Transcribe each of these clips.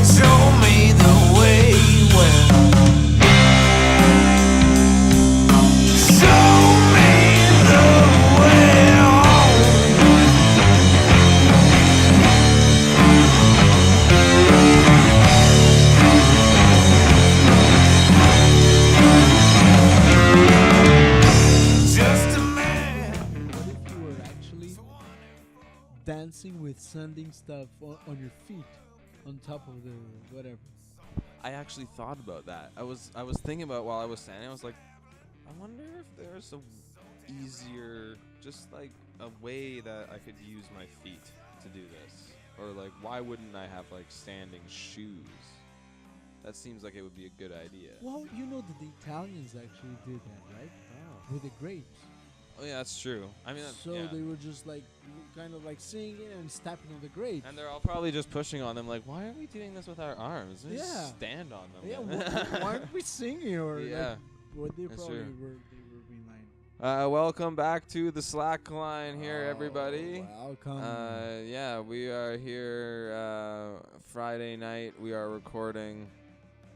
Show me the way. Show me the way home. Just a man. What if you were actually dancing with sanding stuff on your feet on top of the whatever? I actually thought about that. I was thinking about while I was standing. I was like, I wonder if there's a easier, just like a way that I could use my feet to do this, or like why wouldn't I have like standing shoes? That seems like it would be a good idea. Well, you know that the Italians actually did that, right? With the grapes. Oh yeah, that's true. I mean, So yeah. they were just like kind of like singing and stepping on the grapes. And they're all probably just pushing on them, like, why are we doing this with our arms? Let's Yeah. stand on them. Yeah, why aren't we singing or Yeah. like what they That's probably true. were being like. Welcome back to the Slack line here, everybody. Welcome. Yeah, we are here Friday night. We are recording,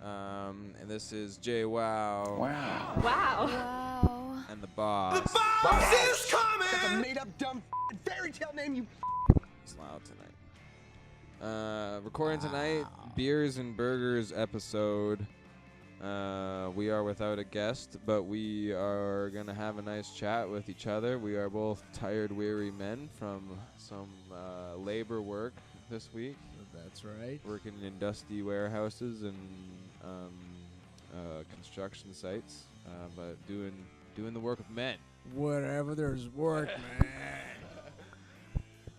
and this is Jay Wow. Wow. And the boss. The boss is coming. That's a made-up dumb fairy tale name, you. It's loud tonight. Recording tonight, Beers and Burgers episode. We are without a guest, but we are going to have a nice chat with each other. We are both tired, weary men from some labor work this week. That's right. Working in dusty warehouses and construction sites, but doing the work of men. Wherever there's work, man.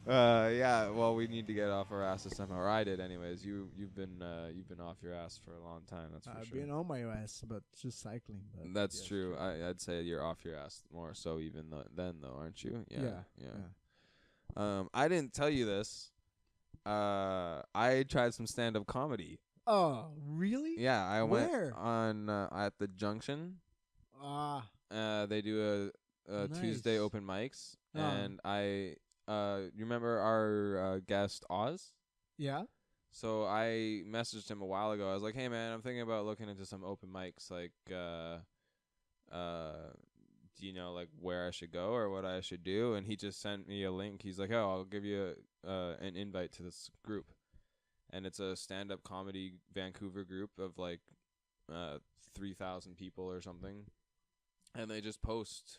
Yeah. Well, we need to get off our asses somehow. Or I did, anyways. You've been off your ass for a long time. That's for I've sure. been on my ass, but just cycling. But That's yes, true. I'd say you're off your ass more so even then, though, aren't you? Yeah. I didn't tell you this. I tried some stand-up comedy. Oh, really? Yeah, I went Where? on at the Junction. They do a Nice. Tuesday open mics, Oh. and I you remember our guest Oz? Yeah. So I messaged him a while ago. I was like, "Hey man, I'm thinking about looking into some open mics. Like, do you know like where I should go or what I should do?" And he just sent me a link. He's like, "Oh, I'll give you an invite to this group." And it's a stand-up comedy Vancouver group of like 3,000 people or something. And they just post.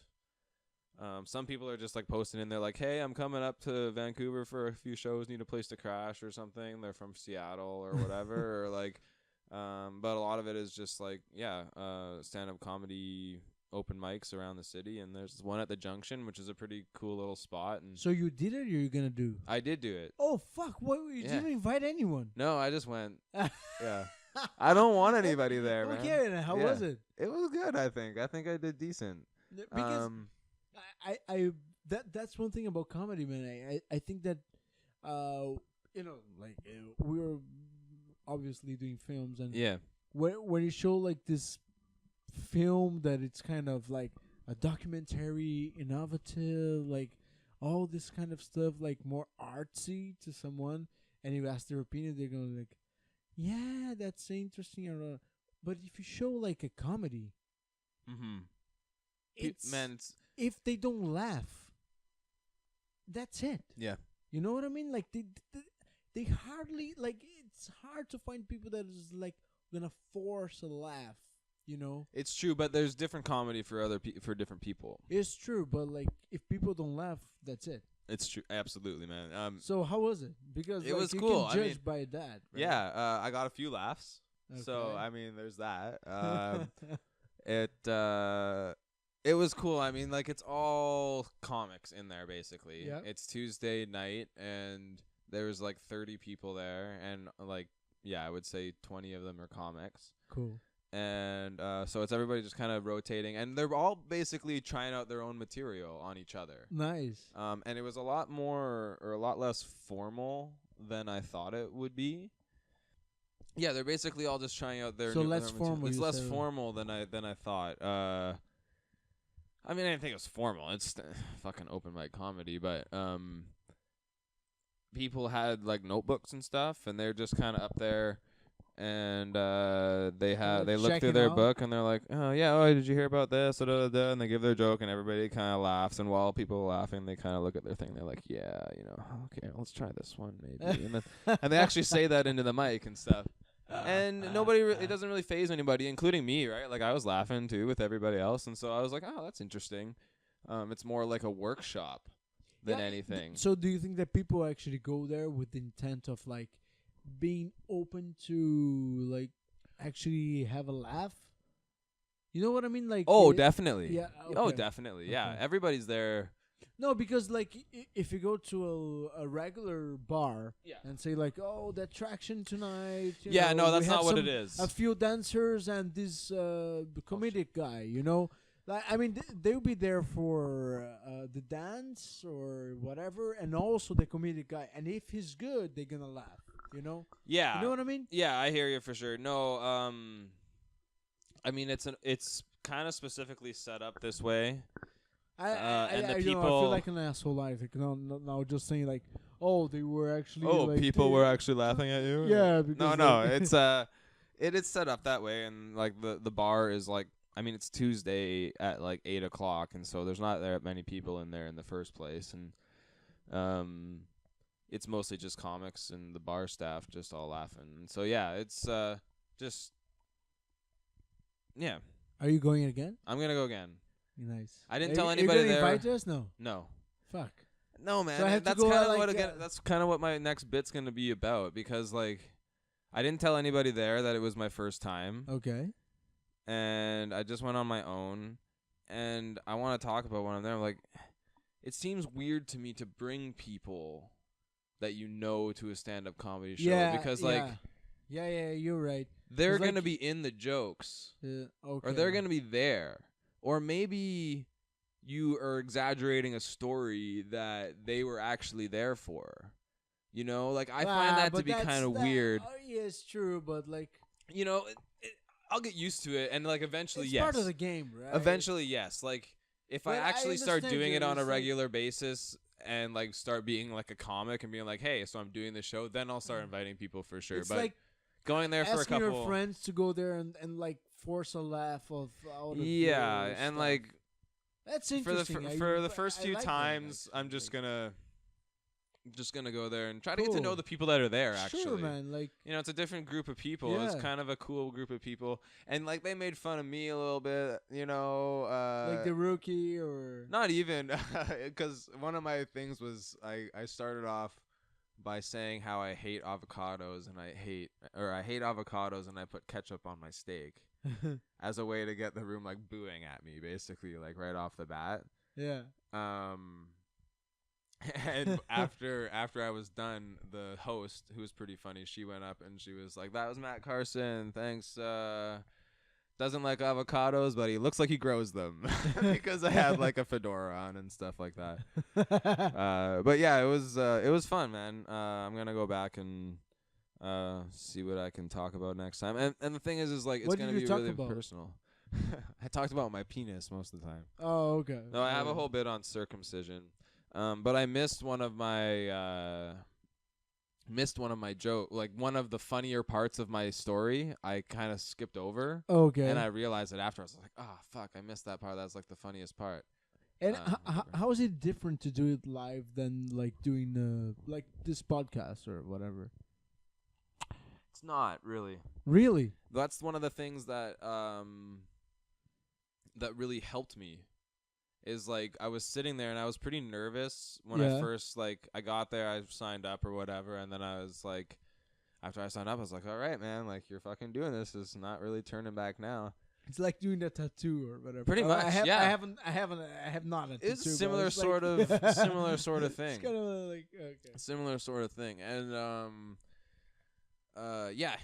Some people are just like posting in there like, "Hey, I'm coming up to Vancouver for a few shows. Need a place to crash or something." They're from Seattle or whatever, or like, but a lot of it is just like, stand-up comedy open mics around the city. And there's one at the Junction, which is a pretty cool little spot. And So you did it, or you're gonna do? I did do it. Oh fuck! What? You Yeah. didn't invite anyone? No, I just went. Yeah, I don't want anybody there, man. Okay, then how Yeah. was it? It was good. I think I did decent. Because I that's one thing about comedy, man. I think that like we were obviously doing films, and Yeah. when you show like this film that it's kind of like a documentary, innovative, like all this kind of stuff, like more artsy to someone, and you ask their opinion, they're gonna like, yeah, that's interesting. But if you show like a comedy, Mm-hmm. it's Man, it's if they don't laugh, that's it. yeah. You know what I mean? Like they hardly, like, it's hard to find people that is like gonna force a laugh. You know, It's true, but there's different comedy for for different people. it's true, but like if people don't laugh, that's it. It's true, absolutely, man. So how was it? Because It like, was you cool. can I judge mean, by that. Right? yeah, I got a few laughs. So Okay. I mean, there's that. It was cool. I mean, like it's all comics in there basically. Yeah. It's Tuesday night, and there was like 30 people there, and like I would say 20 of them are comics. Cool. And so it's everybody just kind of rotating, and they're all basically trying out their own material on each other. Nice. And it was a lot less formal than I thought it would be. Yeah, they're basically all just trying out their. So new, less their material. formal, It's you less said. formal than I thought. I mean, I didn't think it was formal. It's fucking open mic comedy, but people had like notebooks and stuff, and they're just kind of up there and they like look through checking their out? book and they're like, oh yeah, oh did you hear about this? Da, da, da, and they give their joke and everybody kind of laughs, and while people are laughing, they kind of look at their thing. They're like, yeah, okay, let's try this one maybe, and they actually say that into the mic and stuff. And nobody, it doesn't really faze anybody, including me, right? Like I was laughing too with everybody else, and so I was like, oh, that's interesting. It's more like a workshop than anything. So do you think that people actually go there with the intent of like being open to like actually have a laugh? You know what I mean? Like Oh, definitely. Yeah. Oh, okay. definitely. Yeah, Okay. everybody's there. No, because like if you go to a regular bar Yeah. and say like, oh, the attraction tonight. Yeah, no, we that's have not what some- it is. A few dancers and this comedic guy, Like, I mean, they'll be there for the dance or whatever, and also the comedic guy. And if he's good, they're gonna laugh. Yeah. You know what I mean? Yeah, I hear you for sure. No, I mean it's kind of specifically set up this way. And the I people feel like an asshole. Like, no, just saying like, oh, they were actually. Oh, like, people were actually laughing at you? Yeah, because No, like it's it is set up that way, and like the bar is like, I mean, it's Tuesday at like 8:00, and so there's not that many people in there in the first place, and it's mostly just comics and the bar staff just all laughing. And so yeah, it's just yeah. Are you going again? I'm gonna go again. Nice. I didn't Are tell you- anybody You're there. gonna invite us? No. No. Fuck. No, man. So I have to that's go kind out, of like, what again. That's kind of what my next bit's gonna be about, because like, I didn't tell anybody there that it was my first time, Okay. and I just went on my own, and I want to talk about when I'm there. I'm like, it seems weird to me to bring people that to a stand-up comedy show, Yeah. because like Yeah. You're right. they're 'Cause, like, gonna be in the jokes, Okay. or they're gonna be there, or maybe you are exaggerating a story that they were actually there for. Like I find that to be kind of weird. Oh, yeah, it's true, but like I'll get used to it, and like eventually, it's yes. part of the game, right? Eventually, yes. Like if I But I actually start understand doing you, it on a it's like- regular basis and like start being like a comic and being like, hey, so I'm doing the show, then I'll start inviting people for sure. It's But like going there for a asking couple, your friends to go there and like force a laugh out of yeah, your and stuff. like That's for the interesting. for the first few like that, times, actually. I'm just Like, gonna go there and try to get to know Cool. the people that are there. Actually, Sure, man. Like, it's a different group of people. It's Yeah. kind of a cool group of people, and like they made fun of me a little bit. like the rookie or Not even, because one of my things was I started off by saying how I hate avocados, and I hate avocados, and I put ketchup on my steak as a way to get the room like booing at me, basically, like right off the bat. yeah. And after I was done, the host, who was pretty funny, she went up and she was like, "That was Matt Carson. Thanks. Doesn't like avocados, but he looks like he grows them," because I had like a fedora on and stuff like that. But yeah, it was fun, man. I'm gonna go back and see what I can talk about next time. And the thing is like, it's What did gonna you be talk really about? personal. I talked about my penis most of the time. Oh, okay. No, I have a Yeah. whole bit on circumcision. But I missed one of my joke, like one of the funnier parts of my story. I kind of skipped over, Okay. and I realized it after. I was like, "Oh fuck, I missed that part. That's like the funniest part." And whatever. how is it different to do it live than like doing like this podcast or whatever? It's not really. Really? That's one of the things that that really helped me. Is like I was sitting there and I was pretty nervous when Yeah. I first I got there. I signed up or whatever, and then I was like, after I signed up, I was like, all right, man, like you're fucking doing this. It's not really turning back now. It's like doing a tattoo or whatever. Pretty much, I yeah. have not a tattoo. It's but similar it's sort like of similar sort of It's thing. kind of like okay. Similar sort of thing, and yeah.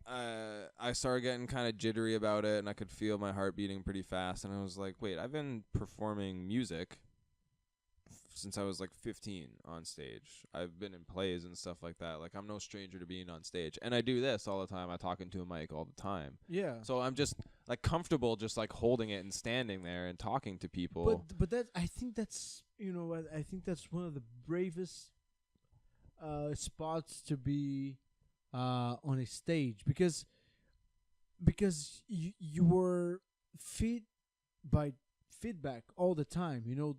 I started getting kind of jittery about it, and I could feel my heart beating pretty fast. And I was like, wait, I've been performing music since I was like 15 on stage. I've been in plays and stuff like that. Like, I'm no stranger to being on stage. And I do this all the time. I talk into a mic all the time. Yeah. So I'm just like comfortable just like holding it and standing there and talking to people. But that I think that's what I think that's one of the bravest spots to be on a stage because you were feed by feedback all the time, you know.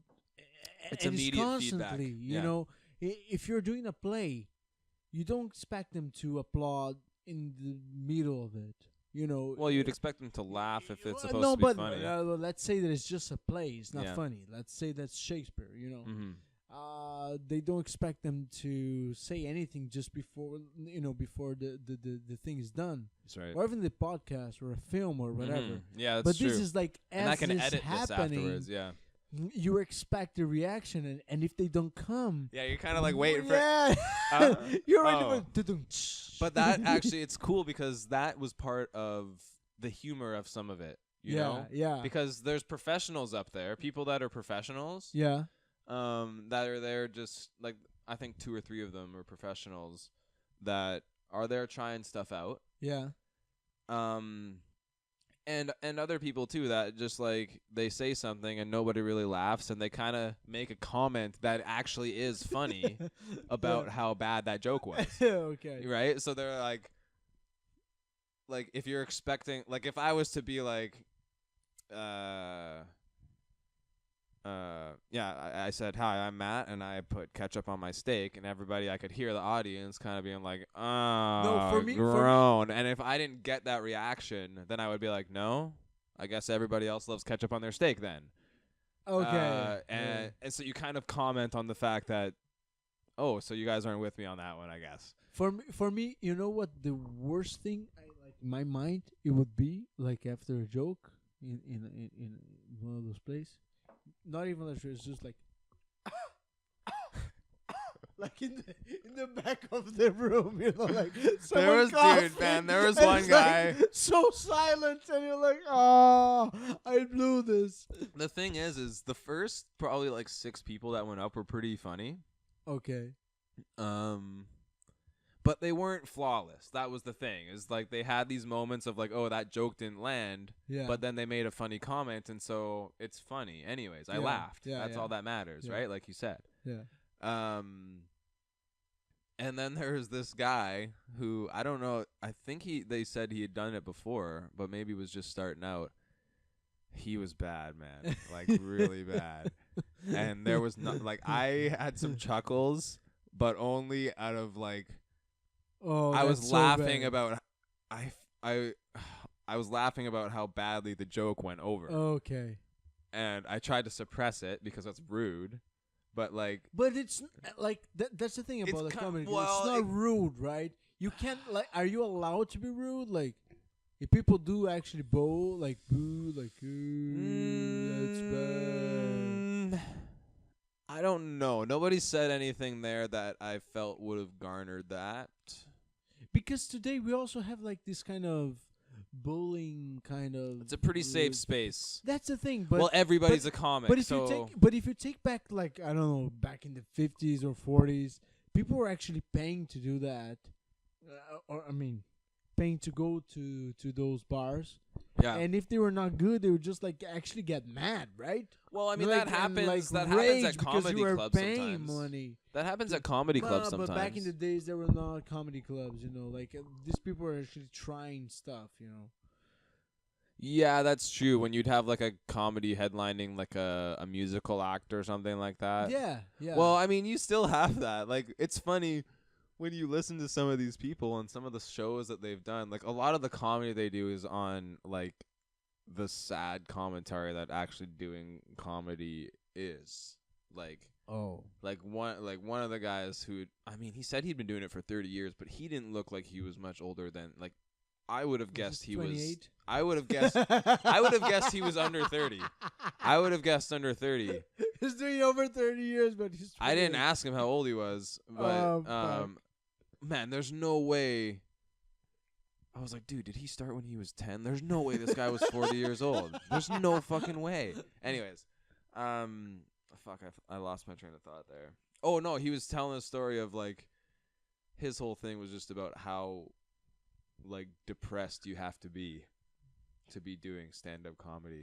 It's And immediate constantly, feedback. you Yeah. know. If you're doing a play, you don't expect them to applaud in the middle of it, you know. Well, you'd expect them to laugh if it's supposed no, to be but funny. let's say that it's just a play. It's not Yeah. funny. Let's say that's Shakespeare. You know, Mm-hmm. they don't expect them to say anything just before before the thing is done, That's right. or even the podcast or a film or whatever. Mhm. Yeah, that's But true. this is like and I as can this edit this happening, afterwards. Yeah. you expect a reaction, and if they don't come, Yeah, you're kind of like waiting for. yeah, Uh, you're ready oh. for. But that actually, it's cool because that was part of the humor of some of it. You know. yeah, Because there's professionals up there, people that are professionals. yeah, That are there just like I think 2 or 3 of them are professionals that are there trying stuff out. yeah. And other people too that just like they say something and nobody really laughs and they kind of make a comment that actually is funny about how bad that joke was. Okay. Right? So they're like if you're expecting like if I was to be like I said, "Hi, I'm Matt, and I put ketchup on my steak," and everybody, I could hear the audience kind of being like, "Oh, for me- groan." And if I didn't get that reaction, then I would be like, "No, I guess everybody else loves ketchup on their steak then." Okay. And so you kind of comment on the fact that, oh, so you guys aren't with me on that one, I guess. For me, you know what the worst thing in my mind it would be like after a joke in one of those places. Not even like it's just like like in the back of the room, you know, like someone was coughing, dude, man, there was and one it's like guy- so silent, and you're like, oh, I blew this. The thing is the first probably like 6 people that went up were pretty funny. Okay. But they weren't flawless. That was the thing. Is like they had these moments of like, oh, that joke didn't land, Yeah. but then they made a funny comment, and so it's funny. Anyways, I Yeah, laughed. yeah, That's yeah. all that matters, Yeah. right? Like you said. Yeah. And then there's this guy who I don't know. I think they said he had done it before, but maybe was just starting out. He was bad, man. Like really bad. And there was not like I had some chuckles, but only out of like. Oh, I was that's so laughing bad. about I was laughing about how badly the joke went over, Okay. and I tried to suppress it because that's rude. But like, But it's like that's the thing It's about the ki- comedy. well, it's not it- rude, right? You can't like. Are you allowed to be rude? Like, if people do actually boo, like boo, like ooh, that's bad. I don't know. Nobody said anything there that I felt would have garnered that. Because today we also have like this kind of bullying kind of. It's a pretty safe space. That's the thing, but Well, everybody's a comic. but if so you take back like I don't know back in the 50s or 40s, people were actually paying to do that, or I mean, paying to go to those bars. yeah. And if they were not good, they would just like actually get mad, right? Well, I mean Like, that and, happens. like, That happens rage at because comedy you were clubs paying sometimes. money. That happens at comedy clubs sometimes. But back in the days, there were not comedy clubs. You know, like these people were actually trying stuff. You know. Yeah, that's true. When you'd have like a comedy headlining like a musical act or something like that. Yeah, yeah. Well, I mean, you still have that. Like, it's funny when you listen to some of these people and some of the shows that they've done. Like, a lot of the comedy they do is on like the sad commentary that actually doing comedy is. Like one of the guys who, I mean, he said he'd been doing it for 30 years, but he didn't look like he was much older than like. I would have guessed he was. 28? I would have guessed. I would have guessed he was under 30. I would have guessed under 30. He's doing over 30 years, but he's. I didn't 28. ask him how old he was, but Oh, fuck. man, there's no way. I was like, dude, did he start when he was 10? There's no way this guy was 40 years old. There's no fucking way. Anyways, fuck, I lost my train of thought there. Oh no, he was telling a story of like his whole thing was just about how like depressed you have to be doing stand-up comedy.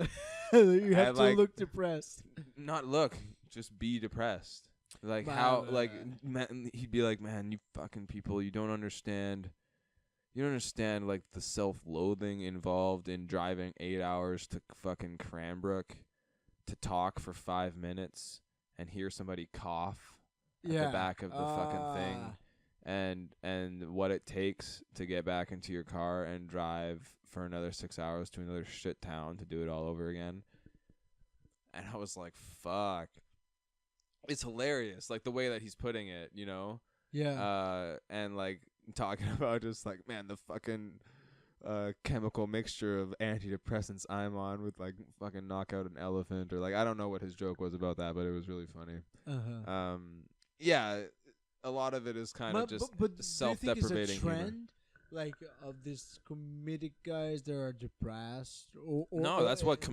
You have And, to like, look depressed. Not look, just be depressed. Like Wow, how, like, man, he'd be like, man, you fucking people, you don't understand You don't understand like the self-loathing involved in driving 8 hours to fucking Cranbrook to talk for 5 minutes and hear somebody cough at the back of the fucking thing, and what it takes to get back into your car and drive for another 6 hours to another shit town to do it all over again. And I was like, fuck. It's hilarious, like the way that he's putting it, you know? Yeah. And like talking about just like, man, the fucking chemical mixture of antidepressants I'm on would like fucking knock out an elephant, or like I don't know what his joke was about that, but it was really funny. Yeah, a lot of it is kind of just but self-deprecating do you think it's a humor. trend, like of these comedic guys that are depressed? Or No, that's what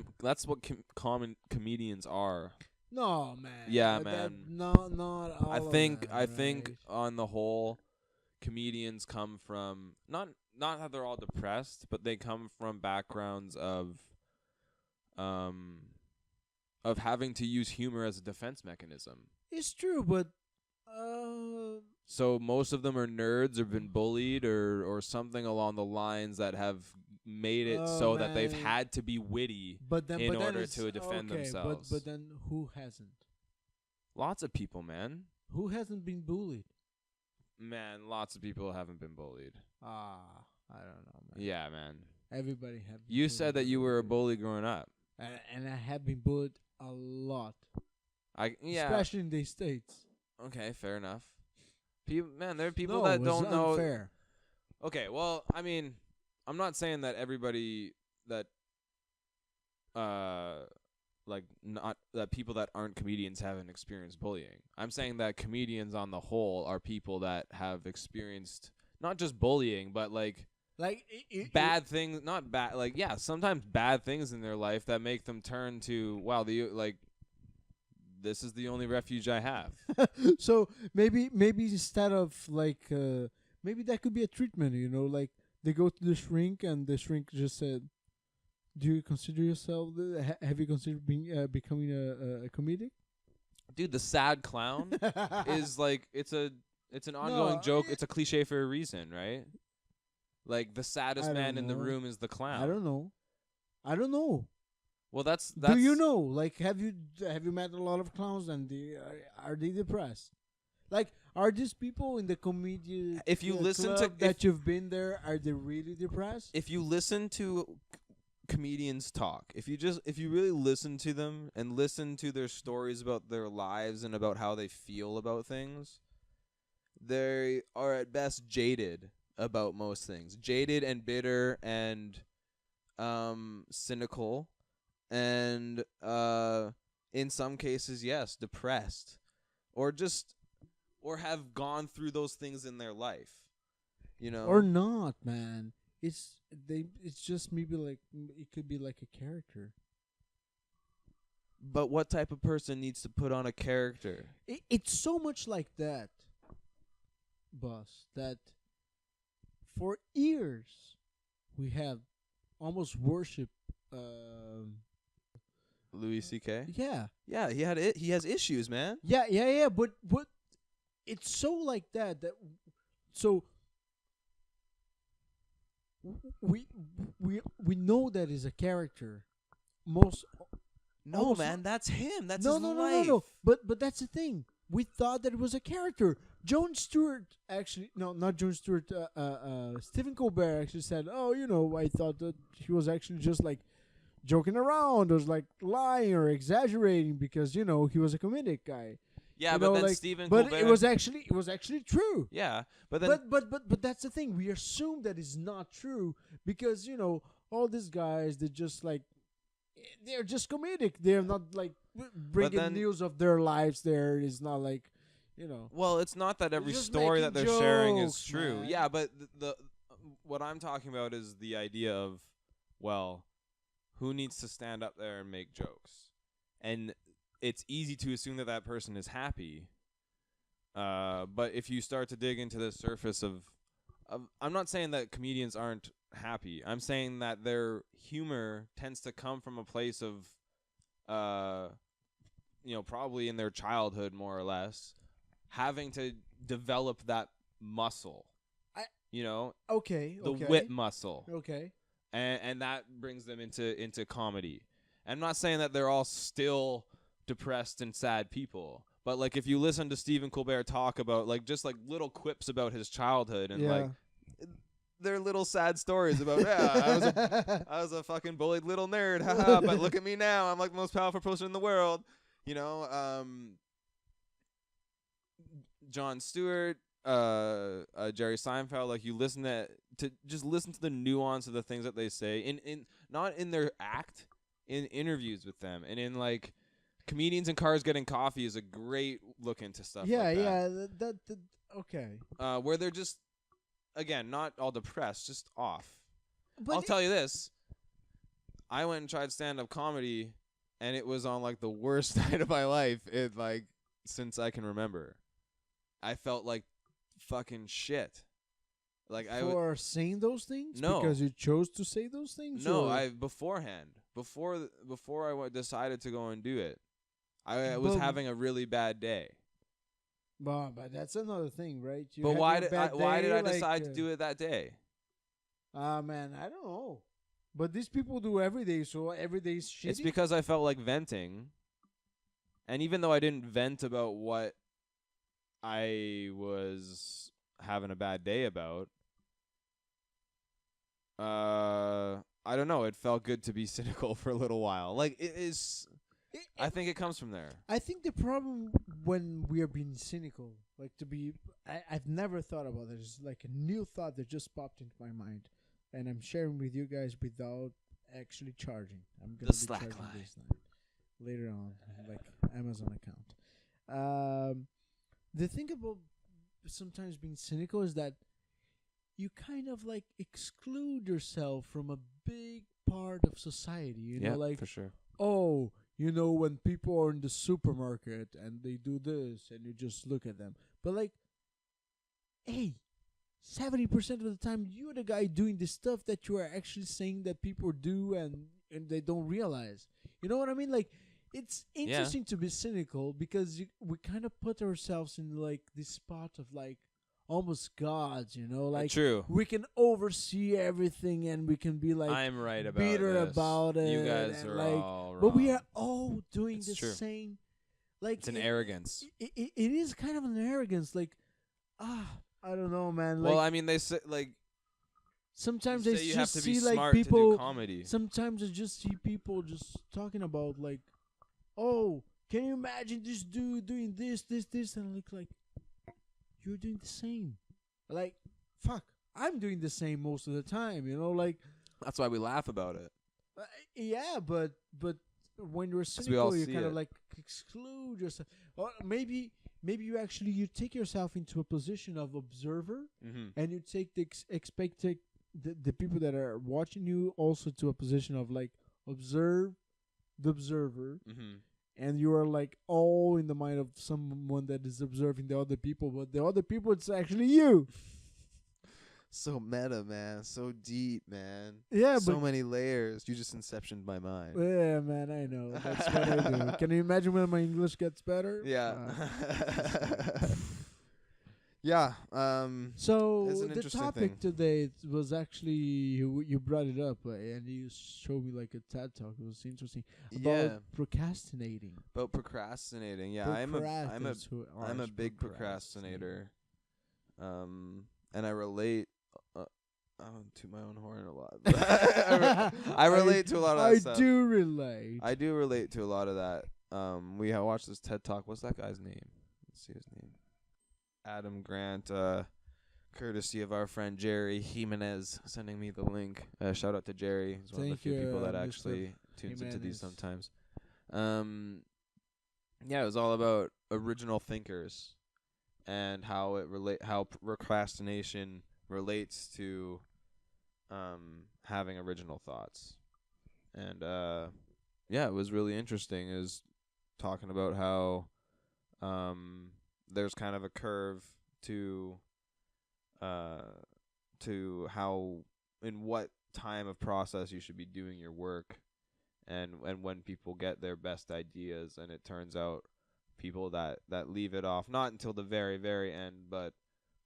common comedians are. No, man. Yeah, That- man. Not all. I of think them, right? on the whole, comedians come from not that they're all depressed, but they come from backgrounds of having to use humor as a defense mechanism. It's true, but So most of them are nerds or been bullied or something along the lines that have made it so that they've man. had to be witty but then in but then order it's- to defend okay, themselves. But then who hasn't? Lots of people, man. Who hasn't been bullied? Man, lots of people haven't been bullied. I don't know, man. Yeah, man. Everybody have. Been You said that bullied. you were a bully growing up. And I have been bullied a lot, Yeah. especially in the States. Okay, fair enough. Man, there are people No, that it's don't know. unfair. Okay, well, I mean, I'm not saying that everybody that like not that people that aren't comedians haven't experienced bullying. I'm saying that comedians on the whole are people that have experienced not just bullying, but like Like bad things, not bad, like yeah, sometimes bad things in their life that make them turn to, wow, this is the only refuge I have. So maybe instead of like maybe that could be a treatment. You know, like they go to the shrink and the shrink just said, "Do you consider yourself? Have you considered becoming a comedic?" Dude, the sad clown is like it's an ongoing joke. It's a cliche for a reason, right? Like the saddest I man don't in the know. room is the clown. I don't know. Well, that's Do you know? Like, have you met a lot of clowns and are they depressed? Like, are these people in the comedian? If you listen to- club that you've been there, are they really depressed? If you listen to comedians talk, if you really listen to them and listen to their stories about their lives and about how they feel about things, they are at best jaded about most things. Jaded and bitter and cynical and in some cases, yes, depressed or have gone through those things in their life. You know? Or not, man. It's just maybe like it could be like a character. But what type of person needs to put on a character? It's so much like that, boss, that for years we have almost worshipped. Louis C.K.? Yeah, Yeah, he has issues, man. yeah. But it's so like that so we know that is a character. Most No, almost- man, that's him. That's no, his no, life. no. But that's the thing. We thought that it was a character. Jon Stewart actually, no, not Jon Stewart. Stephen Colbert actually said, "Oh, I thought that he was actually just like joking around, or was like lying or exaggerating because he was a comedic guy." Yeah, You but know, then like, Stephen but Colbert. it was actually true. Yeah, but then But that's the thing. We assume that it's not true because all these guys, they're just like they're just comedic. They're not like bringing then- news of their lives. There is not like well, it's not that every just story that they're making sharing is jokes, true. man. Yeah, but the what I'm talking about is the idea of, well, who needs to stand up there and make jokes? And it's easy to assume that person is happy. But if you start to dig into the surface of I'm not saying that comedians aren't happy. I'm saying that their humor tends to come from a place of, probably in their childhood more or less, having to develop that muscle. you know, Okay. the Okay. wit muscle. Okay. And that brings them into comedy. I'm not saying that they're all still depressed and sad people, but like if you listen to Stephen Colbert talk about like just like little quips about his childhood and like they're little sad stories about I was a fucking bullied little nerd, haha, but look at me now, I'm like the most powerful person in the world, you know. Jon Stewart, Jerry Seinfeld, like you listen to just listen to the nuance of the things that they say in not in their act, in interviews with them, and in like Comedians in Cars Getting Coffee is a great look into stuff. Yeah, like that. yeah. That okay. Where they're just again not all depressed, just off. But I'll tell you this: I went and tried stand-up comedy, and it was on like the worst night of my life, since I can remember. I felt like fucking shit. Like for saying those things? No. Because you chose to say those things? No, or? before I decided to go and do it, I was having a really bad day. But that's another thing, right? You But had why your did bad why did day, I decide to like, do it that day? Man, I don't know. But these people do every day, so every day is shitty. It's because I felt like venting, and even though I didn't vent about what I was having a bad day about, I don't know. It felt good to be cynical for a little while. Like it is. I think it comes from there. I think the problem when we are being cynical, like to be, I've never thought about this. It's like a new thought that just popped into my mind, and I'm sharing with you guys without actually charging. I'm gonna be charging this night later on, like Amazon account. The thing about sometimes being cynical is that you kind of like exclude yourself from a big part of society. You know, like for sure. oh, you know, when people are in the supermarket and they do this and you just look at them. But like, hey, 70% of the time you're the guy doing the stuff that you are actually saying that people do and they don't realize. You know what I mean? Like, it's interesting to be cynical because we kind of put ourselves in like this spot of like almost gods, you know, like True. we can oversee everything and we can be like I'm right about bitter this. about it. You guys and are like, all wrong. but we are all doing It's the true. same. Like It's an arrogance. It is kind of an arrogance. Like, I don't know, man. Like, Well, I mean, they say like sometimes say I you just have to be see like smart to people. do comedy. Sometimes I just see people just talking about like, oh, can you imagine this dude doing this, and I look like you're doing the same. Like, fuck, I'm doing the same most of the time. You know, like. That's why we laugh about it. Yeah, but when you're we all cynical, you see kind of it. like exclude yourself. Or maybe you take yourself into a position of observer, Mm-hmm. and you take the people that are watching you also to a position of like observe the observer, Mm-hmm. and you are like all in the mind of someone that is observing the other people, but the other people it's actually you. So meta, man. So deep, man. Yeah, So but many layers. You just inceptioned my mind. yeah, man, I know. That's what I do. Can you imagine when my English gets better? Yeah. Fuck. Yeah. So It's an the interesting topic thing. today was actually you brought it up and you showed me like a TED talk. It was interesting about Yeah. procrastinating. About procrastinating. Yeah, I'm a Procrastinators big procrastinator. And I relate to my own horn a lot. I relate to a lot of that stuff. I do relate. I do relate to a lot of that. We watched this TED Talk. What's that guy's name? Let's see his name. Adam Grant, courtesy of our friend Jerry Jimenez, sending me the link. Shout out to Jerry. He's one of the Thank few you, people that Mr. actually tunes into these Jimenez. sometimes. Yeah, it was all about original thinkers and how procrastination relates to having original thoughts. And yeah, it was really interesting. It was talking about how there's kind of a curve to how in what time of process you should be doing your work, and when people get their best ideas, and it turns out people that leave it off not until the very very end, but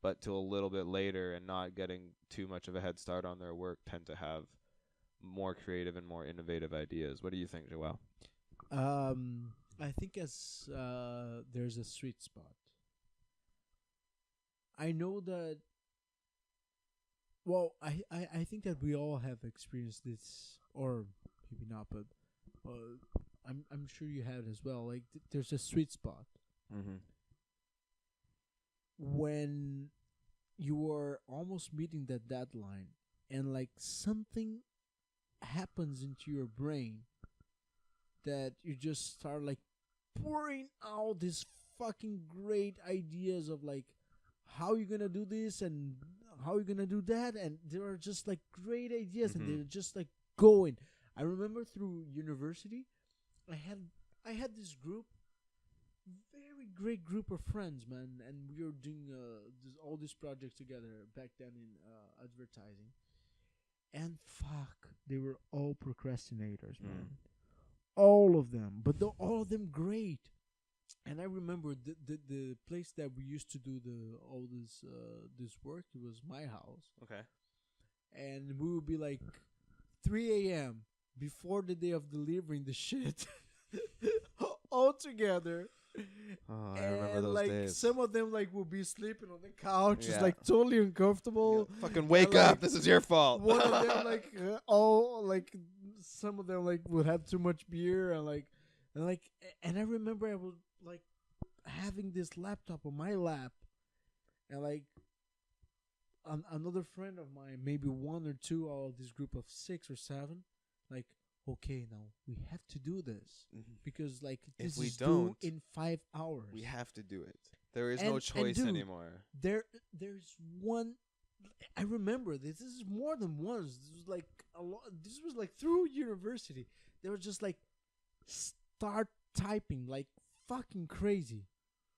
but till a little bit later and not getting too much of a head start on their work tend to have more creative and more innovative ideas. What do you think, Joel? I think as there's a sweet spot. I know that. Well, I think that we all have experienced this, or maybe not, but I'm sure you have it as well. Like there's a sweet spot Mm-hmm. when you are almost meeting that deadline, and like something happens into your brain that you just start like pouring out these fucking great ideas of like how you're gonna do this and how you're gonna do that, and there are just like great ideas and Mhm. they're just like going. I remember through university I had this group, very great group of friends, man, and we were doing all these projects together back then in advertising. And fuck, they were all procrastinators, man. All of them, but all of them great. And I remember the place that we used to do all this work. It was my house, Okay. and we would be like 3 a.m. before the day of delivering the shit, all together. Oh, I And remember those like days. some of them like will be sleeping on the couch, just Yeah. like totally uncomfortable. Yeah, fucking wake like, up! This is your fault. One of them like all like some of them like would have too much beer and I remember I was like having this laptop on my lap, and like another friend of mine, maybe one or two out of this group of 6 or 7, like, okay, now we have to do this Mhm. because like If this we is due don't, in 5 hours. We have to do it. There is And- no and choice dude, anymore. There's one. I remember this. This is more than once. This was like a lot. This was like through university. They were just like start typing like fucking crazy.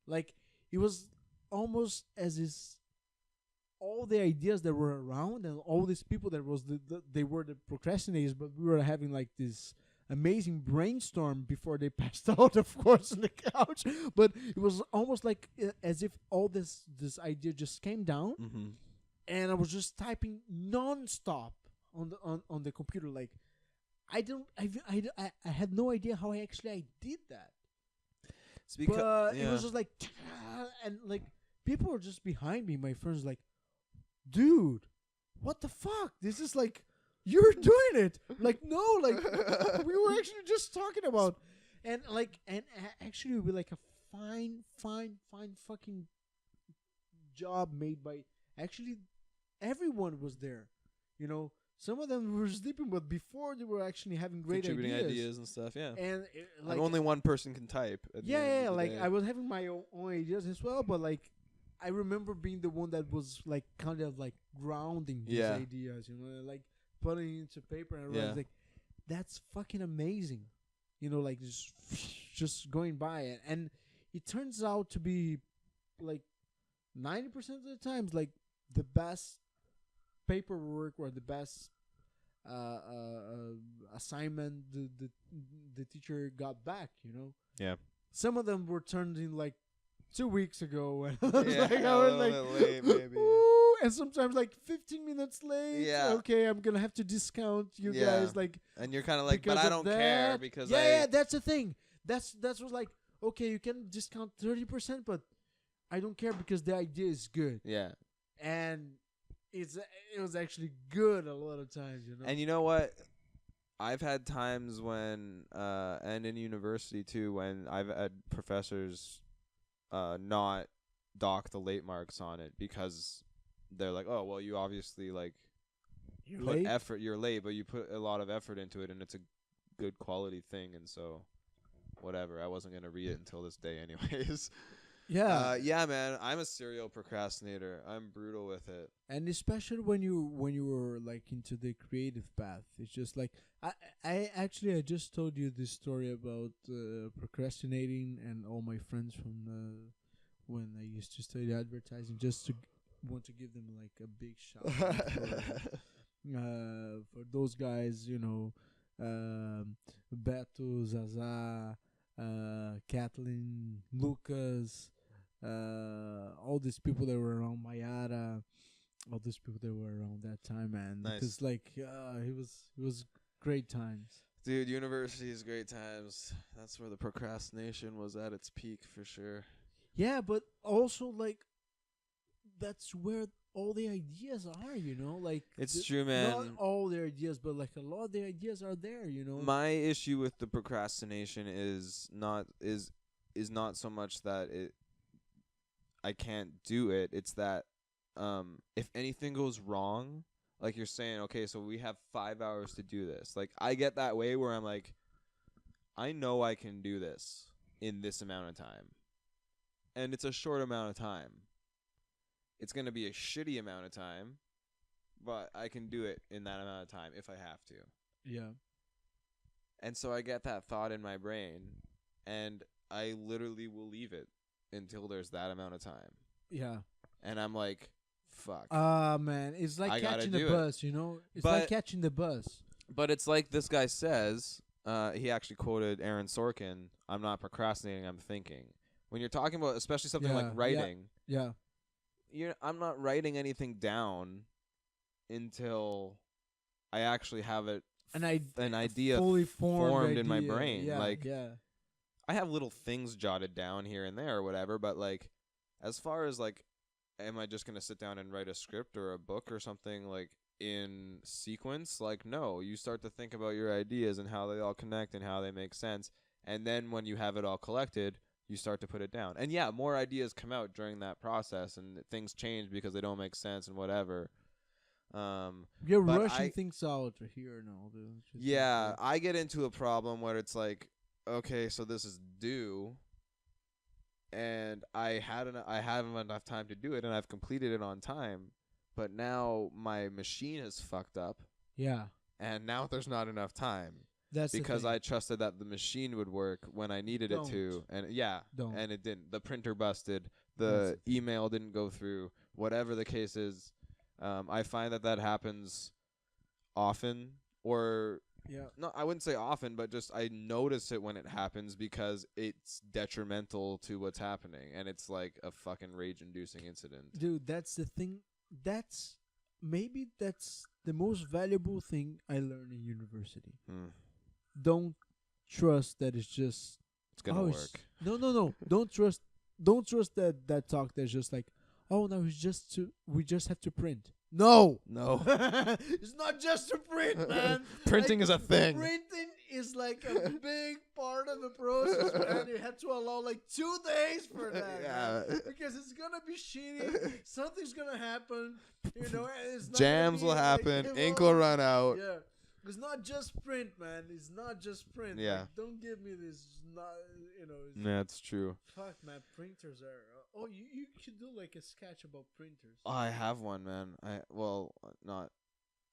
Like it was almost as if all the ideas that were around and all these people that was they were the procrastinators, but we were having like this amazing brainstorm before they passed out, of course, on the couch. But it was almost like as if all this idea just came down, Mm-hmm. and I was just typing non-stop on the computer. Like I had no idea how I did that. It's because But it was just like, and like people were just behind me. My friends like, dude, what the fuck? This is like, you're doing it. Like, no, like we were actually just talking about, and like, actually, it would be like a fine fucking job made by actually everyone was there. You know, some of them were sleeping, but before they were actually having great contributing ideas. ideas and stuff. Yeah. And Like only one person can type. At the yeah, end of the like day. I was having my own ideas as well, but like I remember being the one that was like kind of like grounding these Yeah. ideas, you know, like putting it into paper, and I Yeah. was like, that's fucking amazing, you know, like just going by it, and it turns out to be like 90% of the times like the best paperwork or the best assignment the teacher got back, you know. Yeah. Some of them were turned in like 2 weeks ago, and Yeah, I was a like, little bit late, maybe. "Ooh," and sometimes like 15 minutes late. Yeah. Okay, I'm gonna have to discount you Yeah. guys, like, And you're kind of like, because but I of don't care that. because yeah, that's the thing. That's was like, okay, you can discount 30%, but I don't care because the idea is good, yeah. and it was actually good a lot of times, you know. And you know what? I've had times when, and in university too, when I've had professors not dock the late marks on it because they're like, oh, well, you obviously like You're put late? effort. You're late, but you put a lot of effort into it, and it's a good quality thing. And so, whatever. I wasn't gonna read it until this day, anyways. Yeah, Yeah, man. I'm a serial procrastinator. I'm brutal with it. and especially when you were like into the creative path, it's just like I just told you this story about procrastinating, and all my friends from when I used to study advertising, just to want to give them like a big shout out for those guys, you know, Beto, Zaza, Kathleen, Lucas, all these people that were around Mayara, all these people that were around that time, man. Nice. Because like it was great times. Dude, university is great times. That's where the procrastination was at its peak for sure. Yeah, but also like that's where all the ideas are, you know, like It's true, man. Not all the ideas, but like a lot of the ideas are there, you know. My issue with the procrastination is not so much that I can't do it. It's that if anything goes wrong, like you're saying, okay, so we have 5 hours to do this. Like I get that way where I'm like, I know I can do this in this amount of time. And it's a short amount of time. It's going to be a shitty amount of time, but I can do it in that amount of time if I have to. Yeah. And so I get that thought in my brain, and I literally will leave it until there's that amount of time. Yeah. And I'm like, fuck. Man, it's like I gotta catching the do it. bus, you know? It's But- like catching the bus. But it's like this guy says, he actually quoted Aaron Sorkin, I'm not procrastinating, I'm thinking. When you're talking about especially something Yeah, like yeah. writing, Yeah. I'm not writing anything down until I actually have it an idea fully formed in my idea. brain. Yeah, Like yeah. I have little things jotted down here and there or whatever, but like as far as like am I just going to sit down and write a script or a book or something like in sequence? Like no, you start to think about your ideas and how they all connect and how they make sense, and then when you have it all collected, you start to put it down. And yeah, more ideas come out during that process and things change because they don't make sense and whatever. You're but rushing I- things out here and all, dude. It's just Yeah, like- I get into a problem where it's like, okay, so this is due, and I haven't enough time to do it, and I've completed it on time, but now my machine is fucked up, yeah. and now there's not enough time That's the because thing. I trusted that the machine would work when I needed it to, and Don't. and it didn't. The printer busted, the email didn't go through, whatever the case is. I find that happens often, or Yeah. no, I wouldn't say often, but just I notice it when it happens because it's detrimental to what's happening, and it's like a fucking rage-inducing incident. Dude, that's the thing. That's the most valuable thing I learned in university. Don't trust that it's just It's gonna oh, work. No. Don't trust that talk that's just like, oh no, we just have to print. No. No, It's not just to print, man. printing Like, is a thing. Printing is like a big part of the process, man. You have to allow like 2 days for that. Yeah. Man. Because it's gonna be shitty. Something's gonna happen. You know, and it's not Jams gonna will be happen. Like, Ink will run out. Yeah. It's not just print, man. It's not just print. Yeah. Like, don't give me this. Not, you know. It's, Yeah, it's true. Fuck, man. Printers are. You should do like a sketch about printers. I have one, man. Not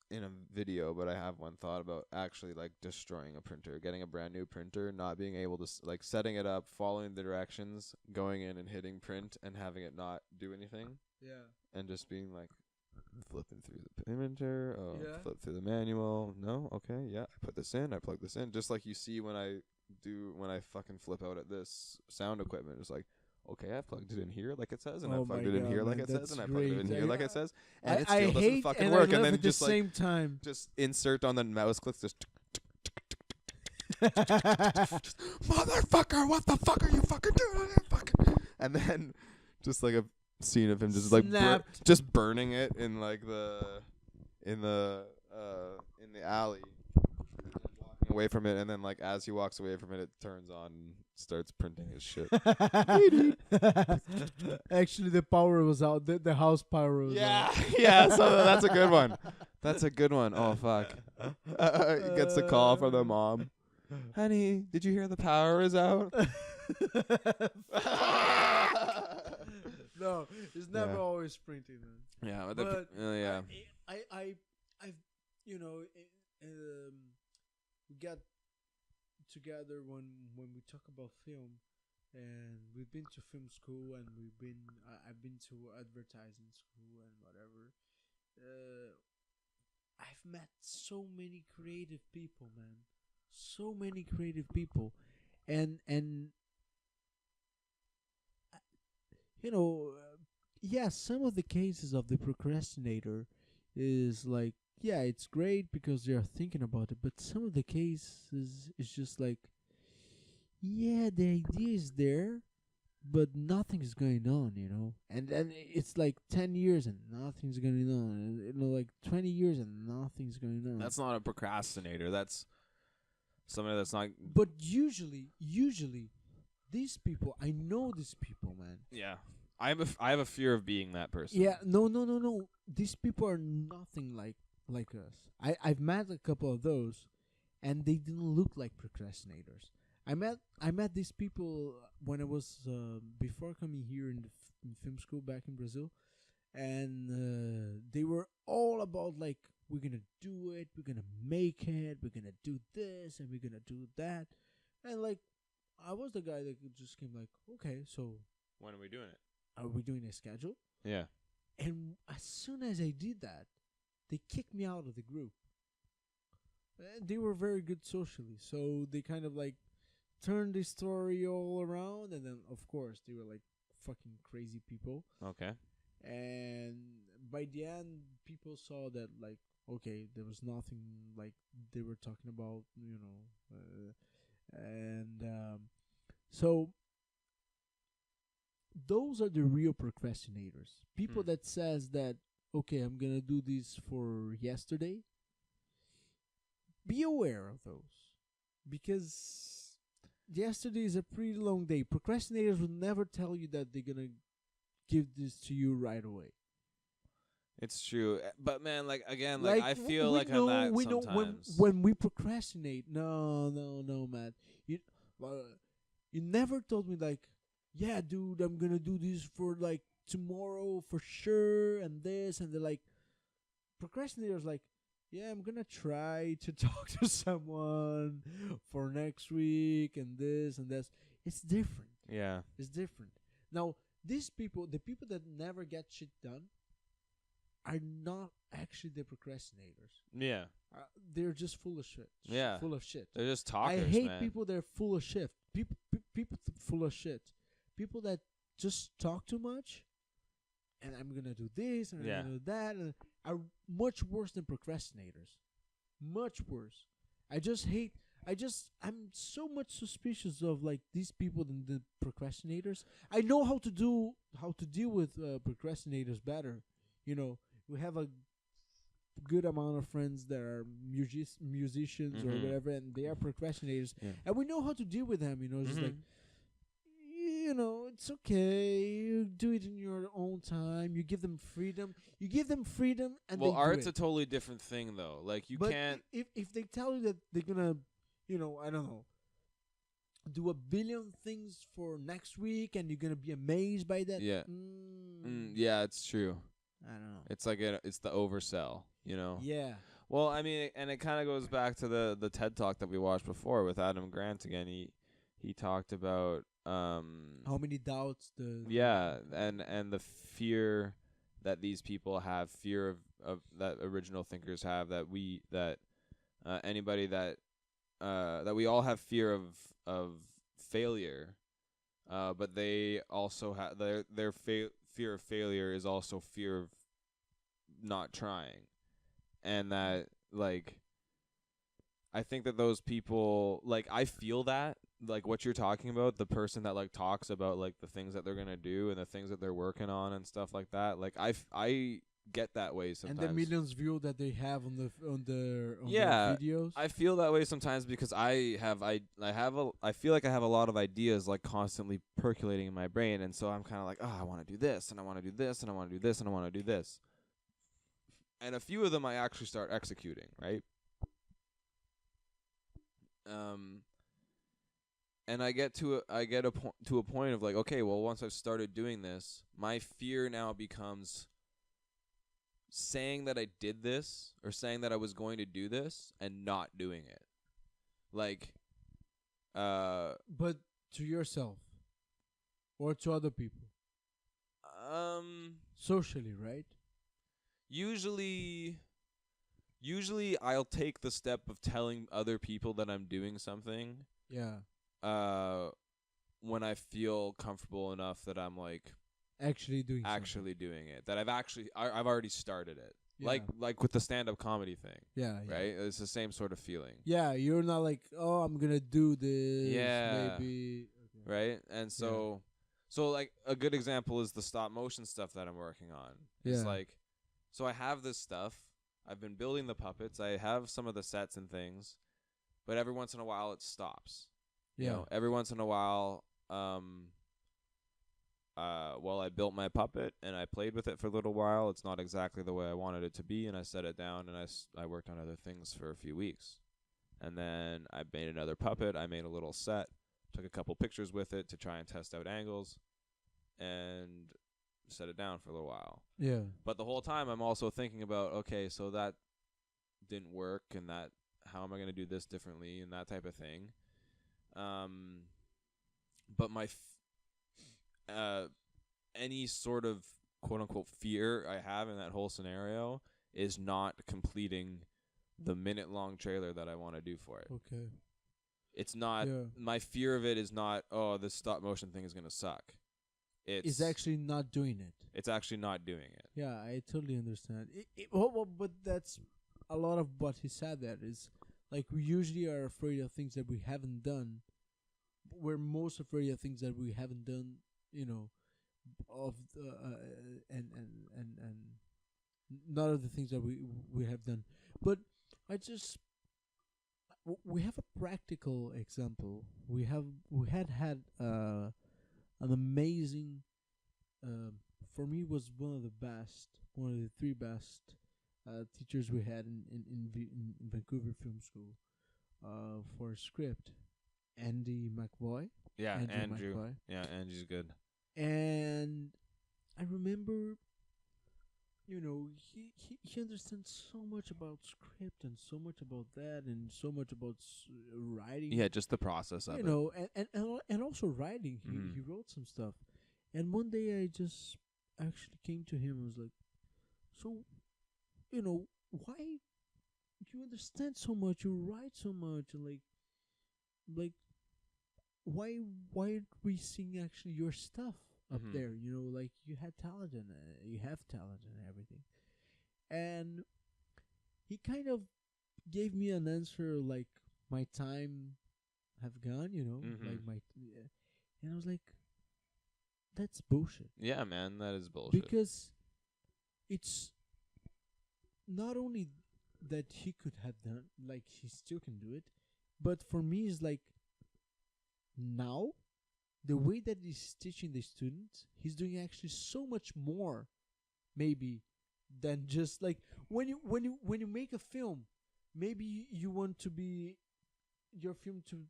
in a video, but I have one thought about actually like destroying a printer, getting a brand new printer, not being able to like setting it up, following the directions, going in and hitting print, and having it not do anything, Yeah. and just being like flipping through the printer. Oh, Yeah. flip through the manual. No, okay, yeah. I put this in. I plug this in, just like you see when I fucking flip out at this sound equipment. It's like, okay, I plugged it in here like it says, and Oh I plugged my it in God, here like man, it says, that's and I plugged it in great. here like it says, and it I still doesn't hate fucking and work. I And love then at the just like same time. just insert on the mouse clicks, just motherfucker, what the fuck are you fucking doing? Fucking, and then just like a scene of him just like Snapped. just burning it in like in the alley, and then walking away from it, and then like as he walks away from it, it turns on and starts printing his shit. Actually, the power was out. The house power was out. Yeah. So that's a good one. That's a good one. Oh fuck. He gets a call from the mom. Honey, did you hear the power is out? No, it's never Yeah. always printing, man. Yeah, But yeah. I've you know, we got together when we talk about film, and we've been to film school, and I've been to advertising school and whatever. I've met so many creative people, man. So many creative people, and you know, yeah, some of the cases of the procrastinator is like, yeah, it's great because they are thinking about it, but some of the cases is just like, yeah, the idea is there, but nothing's going on, and then it's like 10 years and nothing's going on, and, like 20 years and nothing's going on. That's not a procrastinator. That's somebody that's not. But usually, these people, I know these people, man. Yeah, I have a fear of being that person. Yeah, no. These people are nothing like us. I've met a couple of those, and they didn't look like procrastinators. I met these people when I was before coming here in film school back in Brazil, and they were all about like, we're gonna do it, we're gonna make it, we're gonna do this, and we're gonna do that, and like I was the guy that just came like, okay, so When are we doing it? are we doing a schedule? Yeah. And as soon as I did that, they kicked me out of the group. And they were very good socially, so they kind of like turned the story all around, and then of course they were like fucking crazy people. Okay. And by the end, people saw that like, okay, there was nothing like they were talking about, and so those are the real procrastinators. People that says that, okay, I'm gonna do this for yesterday. Be aware of those, because yesterday is a pretty long day. Procrastinators will never tell you that they're gonna give this to you right away. It's true, but man, like again, like I w- feel we like know, I'm that we know sometimes. when we procrastinate. No, man. You never told me like, yeah, dude, I'm gonna do this for like tomorrow for sure, and this, and they're like, procrastinators like, yeah, I'm gonna try to talk to someone for next week, and this and this. It's different. Yeah. It's different. Now, these people, the people that never get shit done, are not actually the procrastinators. Yeah. They're just full of shit. Yeah. Full of shit. They're just talkers, I hate man. people that are full of shit. People full of shit. People that just talk too much, and I'm gonna do this and Yeah. I'm gonna do that, and are much worse than procrastinators. Much worse. I'm so much suspicious of like these people than the procrastinators. I know how to deal with procrastinators better. We have a good amount of friends that are musicians or Mhm. whatever, and they are procrastinators, Yeah. and we know how to deal with them. It's just like, Mhm. it's okay. You do it in your own time. You give them freedom. And Well, they art's do a it. totally different thing, though. Like you But can't. if they tell you that they're gonna, I don't know, do a billion things for next week, and you're gonna be amazed by that. Yeah. Yeah, it's true. I don't know. It's like it's the oversell, you know. Yeah. Well, I mean, and it kind of goes back to the TED Talk that we watched before with Adam Grant again. He talked about How many doubts the yeah, and the fear that these people have, fear of that original thinkers have, that anybody that we all have fear of failure, but they also have their fear of failure is also fear of not trying, and that like I think that those people, like, I feel that, like, what you're talking about, the person that, like, talks about, like, the things that they're going to do and the things that they're working on and stuff like that. Like, I get that way sometimes. and the millions view that they have on their Yeah, videos. I feel that way sometimes because I feel like I have a lot of ideas, like, constantly percolating in my brain. And so I'm kind of like, oh, I want to do this, and I want to do this, and I want to do this, and I want to do this. And a few of them I actually start executing, right? And I get to a point of like, okay, well, once I've started doing this, my fear now becomes saying that I did this or saying that I was going to do this and not doing it. Like, But to yourself or to other people, socially, right? Usually I'll take the step of telling other people that I'm doing something. Yeah. When I feel comfortable enough that I'm like, actually doing actually doing it. That I've already started it. something. Like with the stand-up comedy thing, yeah, right? It's the same sort of feeling, Yeah, you're not like, oh, I'm gonna do this. Yeah. Maybe. Okay. right? And so like a good example is the stop motion stuff that I'm working on. It's Yeah. like, so I have this stuff. I've been building the puppets. I have some of the sets and things, but every once in a while it stops. You Yeah. know, every once in a while, I built my puppet and I played with it for a little while. It's not exactly the way I wanted it to be, and I set it down and I worked on other things for a few weeks. And then I made another puppet. I made a little set, took a couple pictures with it to try and test out angles, and set it down for a little while. Yeah. But the whole time I'm also thinking about, okay, so that didn't work, and that how am I going to do this differently, and that type of thing. But my any sort of quote unquote fear I have in that whole scenario is not completing the minute-long trailer that I want to do for it. Okay. It's not, Yeah. my fear of it is not, oh, this stop motion thing is going to suck. It's actually not doing it. It's actually not doing it. Yeah, I totally understand. But that's a lot of what he said. There is like we usually are afraid of things that we haven't done. We're most afraid of things that we haven't done. You know, of the and not of the things that we have done. But I just we have a practical example. We had an amazing. For me, was one of the three best teachers we had in Vancouver Film School for script. Andy McVoy. Yeah, Andrew. McVoy. Yeah, Andrew's good. And I remember, he understands so much about script and so much about that and so much about writing. Yeah, just the process of it. And also writing. He wrote some stuff. And one day I just actually came to him and was like, so, why you understand so much, you write so much, and like why aren't we seeing actually your stuff up Mhm. there? Like you had talent and you have talent and everything. And he kind of gave me an answer like my time have gone, like Mhm. my and I was like, that's bullshit. Yeah, man, that is bullshit. Because it's not only that he could have done, like he still can do it, but for me it's like now the way that he's teaching the students, he's doing actually so much more maybe than just like when you make a film, maybe you want to be your film to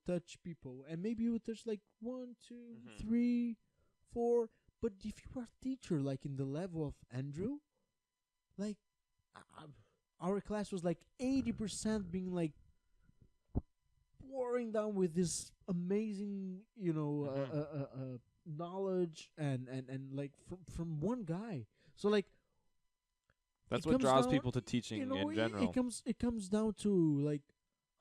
touch people, and maybe you touch like 1, 2, Mhm. 3, 4. But if you are a teacher like in the level of Andrew, like our class was like 80% being like pouring down with this amazing knowledge and like from one guy. So like That's it what comes draws down, people to teaching in general. It comes down to like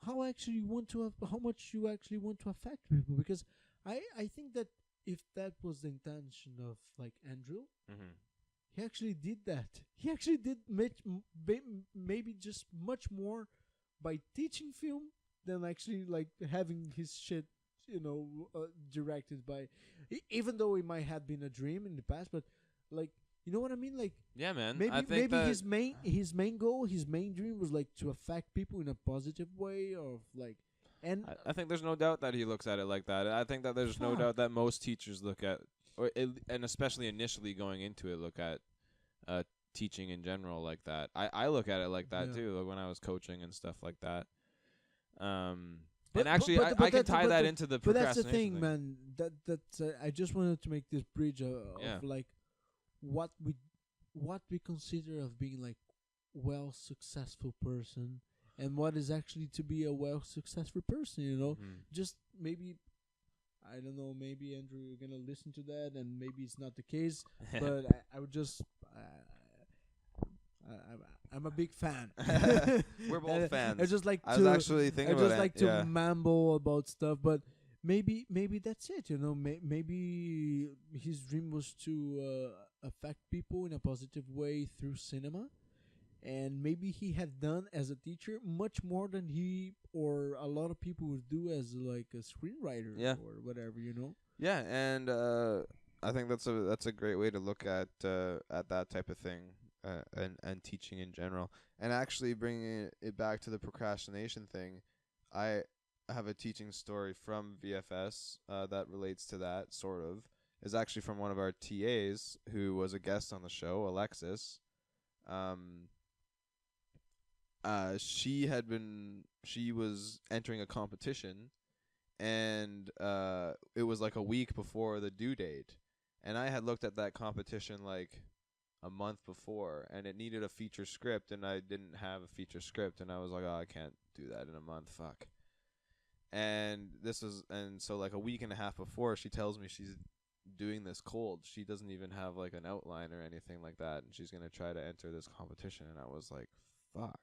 how actually you want to how much you actually want to affect people, because I think that if that was the intention of like Andrew, Mhm. he actually did that. He actually did maybe just much more by teaching film than actually like having his shit directed by even though it might have been a dream in the past, but like, you know what I mean? Like Yeah, man. maybe I think that his main goal, his main dream was like to affect people in a positive way, or like, and I think there's no doubt that he looks at it like that. I think that there's no Fuck. doubt that most teachers look at, and especially initially going into it, look at teaching in general like that. I look at it like that Yeah. too, like when I was coaching and stuff like that. But- And actually, but I can that's- tie but that the- into the but that's the procrastination thing, man. That I just wanted to make this bridge of Yeah. like what we consider of being like successful person, and what is actually to be a successful person. Mhm. Just maybe, I don't know. Maybe Andrew, you're gonna listen to that, and maybe it's not the case. But I would just. I'm a big fan. We're both fans. I just like I to. was actually thinking I about just it. like to Yeah. mumble about stuff, but maybe that's it. You know, maybe his dream was to affect people in a positive way through cinema, and maybe he had done as a teacher much more than he or a lot of people would do as like a screenwriter Yeah. or whatever. You know. Yeah, and I think that's a great way to look at that type of thing, and teaching in general, and actually bringing it back to the procrastination thing. I have a teaching story from VFS that relates to that sort of. Is actually from one of our TAs who was a guest on the show, Alexis. She was entering a competition, and it was like a week before the due date, and I had looked at that competition like a month before, and it needed a feature script, and I didn't have a feature script, and I was like, oh, I can't do that in a month, fuck. And so like a week and a half before, she tells me she's doing this cold. She doesn't even have like an outline or anything like that, and she's gonna try to enter this competition, and I was like, fuck.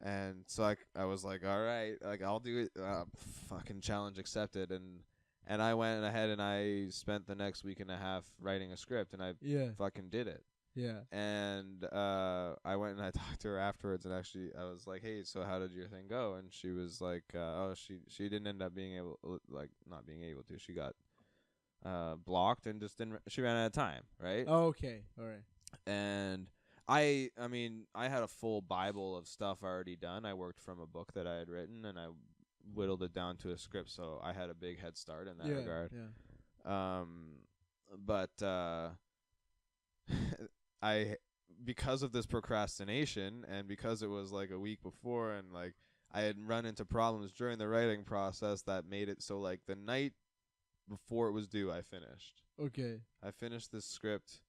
And so I was like, all right, like I'll do it. Fucking challenge accepted. And I went ahead and I spent the next week and a half writing a script, and I Yeah. fucking did it. Yeah. And I went and I talked to her afterwards, and actually I was like, hey, so how did your thing go? And she was like, oh, she didn't end up being able, like not being able to. She got blocked and just didn't. She ran out of time, right? Oh, okay. All right. And I mean, I had a full Bible of stuff already done. I worked from a book that I had written, and I whittled it down to a script, so I had a big head start in that regard. Yeah. But I, because of this procrastination, and because it was like a week before, and like I had run into problems during the writing process that made it so like the night before it was due, I finished. Okay. I finished this script,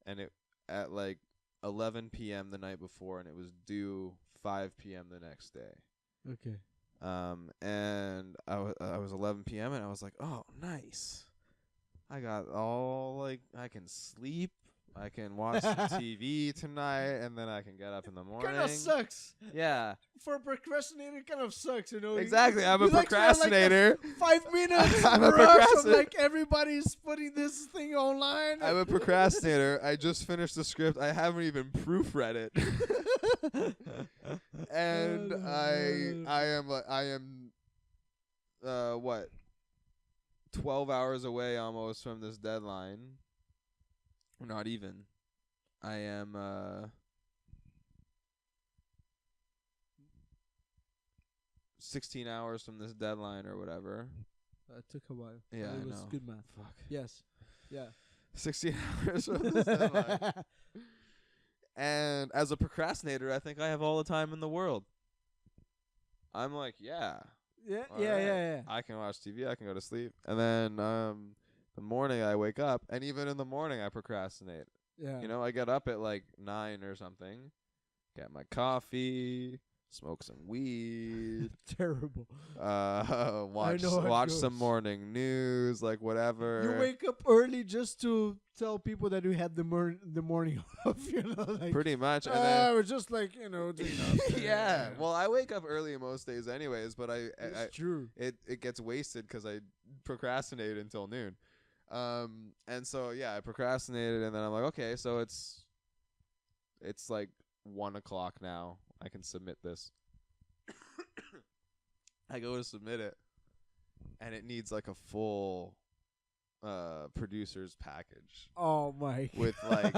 and it at like 11 p.m. the night before, and it was due 5 p.m. the next day. Okay. And I was 11 p.m. and I was like, oh, nice. I got all like I can sleep, I can watch some TV tonight, and then I can get up in the morning. Kind of sucks. Yeah. For a procrastinator, it kind of sucks, you know. Exactly. I'm a You like to have, like, procrastinator. 5 minutes I'm a rush of, procrastinator. like everybody's putting this thing online. I'm a procrastinator. I just finished the script. I haven't even proofread it. And I am what 12 hours away almost from this deadline. Not even. I am 16 hours from this deadline or whatever. It took a while. Yeah, It I was know. good math. Fuck. Yes. Yeah. 16 hours from this deadline. And as a procrastinator, I think I have all the time in the world. I'm like, yeah. Yeah, all yeah, right, yeah, yeah. I can watch TV, I can go to sleep. And then the morning I wake up, and even in the morning I procrastinate. Yeah. You know, I get up at like 9 or something, get my coffee, smoke some weed, Terrible. watch know how it watch some goes. morning news, like whatever. You wake up early just to tell people that you had the morning off, you know, like Pretty much. And then we're just like, you know, doing nothing. yeah. Well, I wake up early most days anyways, but It's true. it gets wasted 'cause I procrastinate until noon. And so yeah, I procrastinated, and then I'm like, okay, so it's like 1 o'clock now. I can submit this. I go to submit it, and it needs like a full producer's package Oh my. with like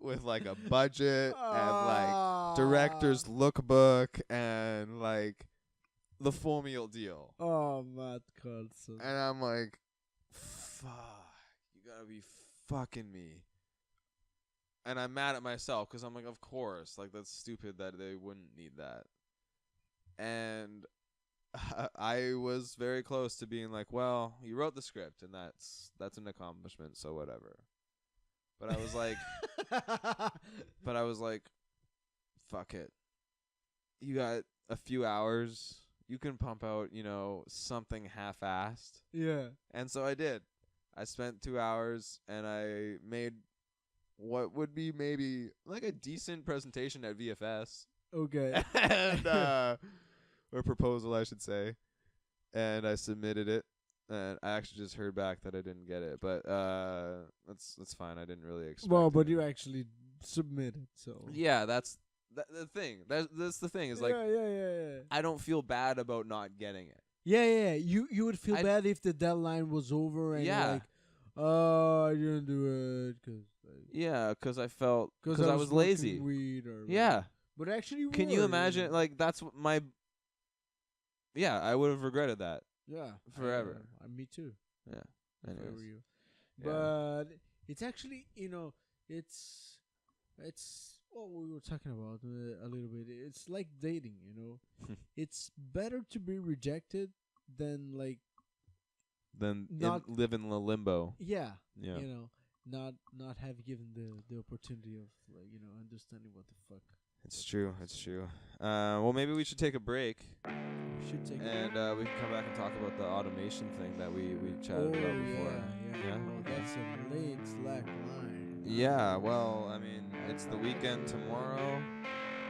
with like a budget and like director's lookbook and like the full meal deal. Oh, Matt Carlson. And I'm like, fuck, you gotta be fucking me. And I'm mad at myself 'cause I'm like, of course, like that's stupid that they wouldn't need that. And I was very close to being like, well, you wrote the script, and that's an accomplishment, so whatever. But I was like, fuck it. You got a few hours. You can pump out, you know, something half-assed. Yeah. And so I did. I spent 2 hours, and I made what would be maybe like a decent presentation at VFS. Okay. And or proposal, I should say. and I submitted it. And I actually just heard back that I didn't get it, but that's fine. I didn't really expect. Well, but it. you actually submitted, so Yeah, that's the thing. That's the thing. Is like yeah. I don't feel bad about not getting it. Yeah. You would feel I- bad if the deadline was over and Yeah. you're like, oh, I didn't do it Yeah, because I felt because because I was smoking lazy. Weed or Yeah. but actually, you Can you were, imagine? know? Like that's what my. Yeah, I would have regretted that. Yeah, forever. Me too. Yeah. If I were Anyways. you. Yeah. But it's actually, it's what we were talking about a little bit. It's like dating, it's better to be rejected than like Then Not- live in the limbo. yeah, Yeah. not have given the opportunity of like, understanding what the fuck. It's true. It's true. Well, maybe we should take a break, We should take and we can come back and talk about the automation thing that we chatted oh, about before. yeah. Oh, that's a late slack line. Yeah. Well, I mean, it's the weekend tomorrow,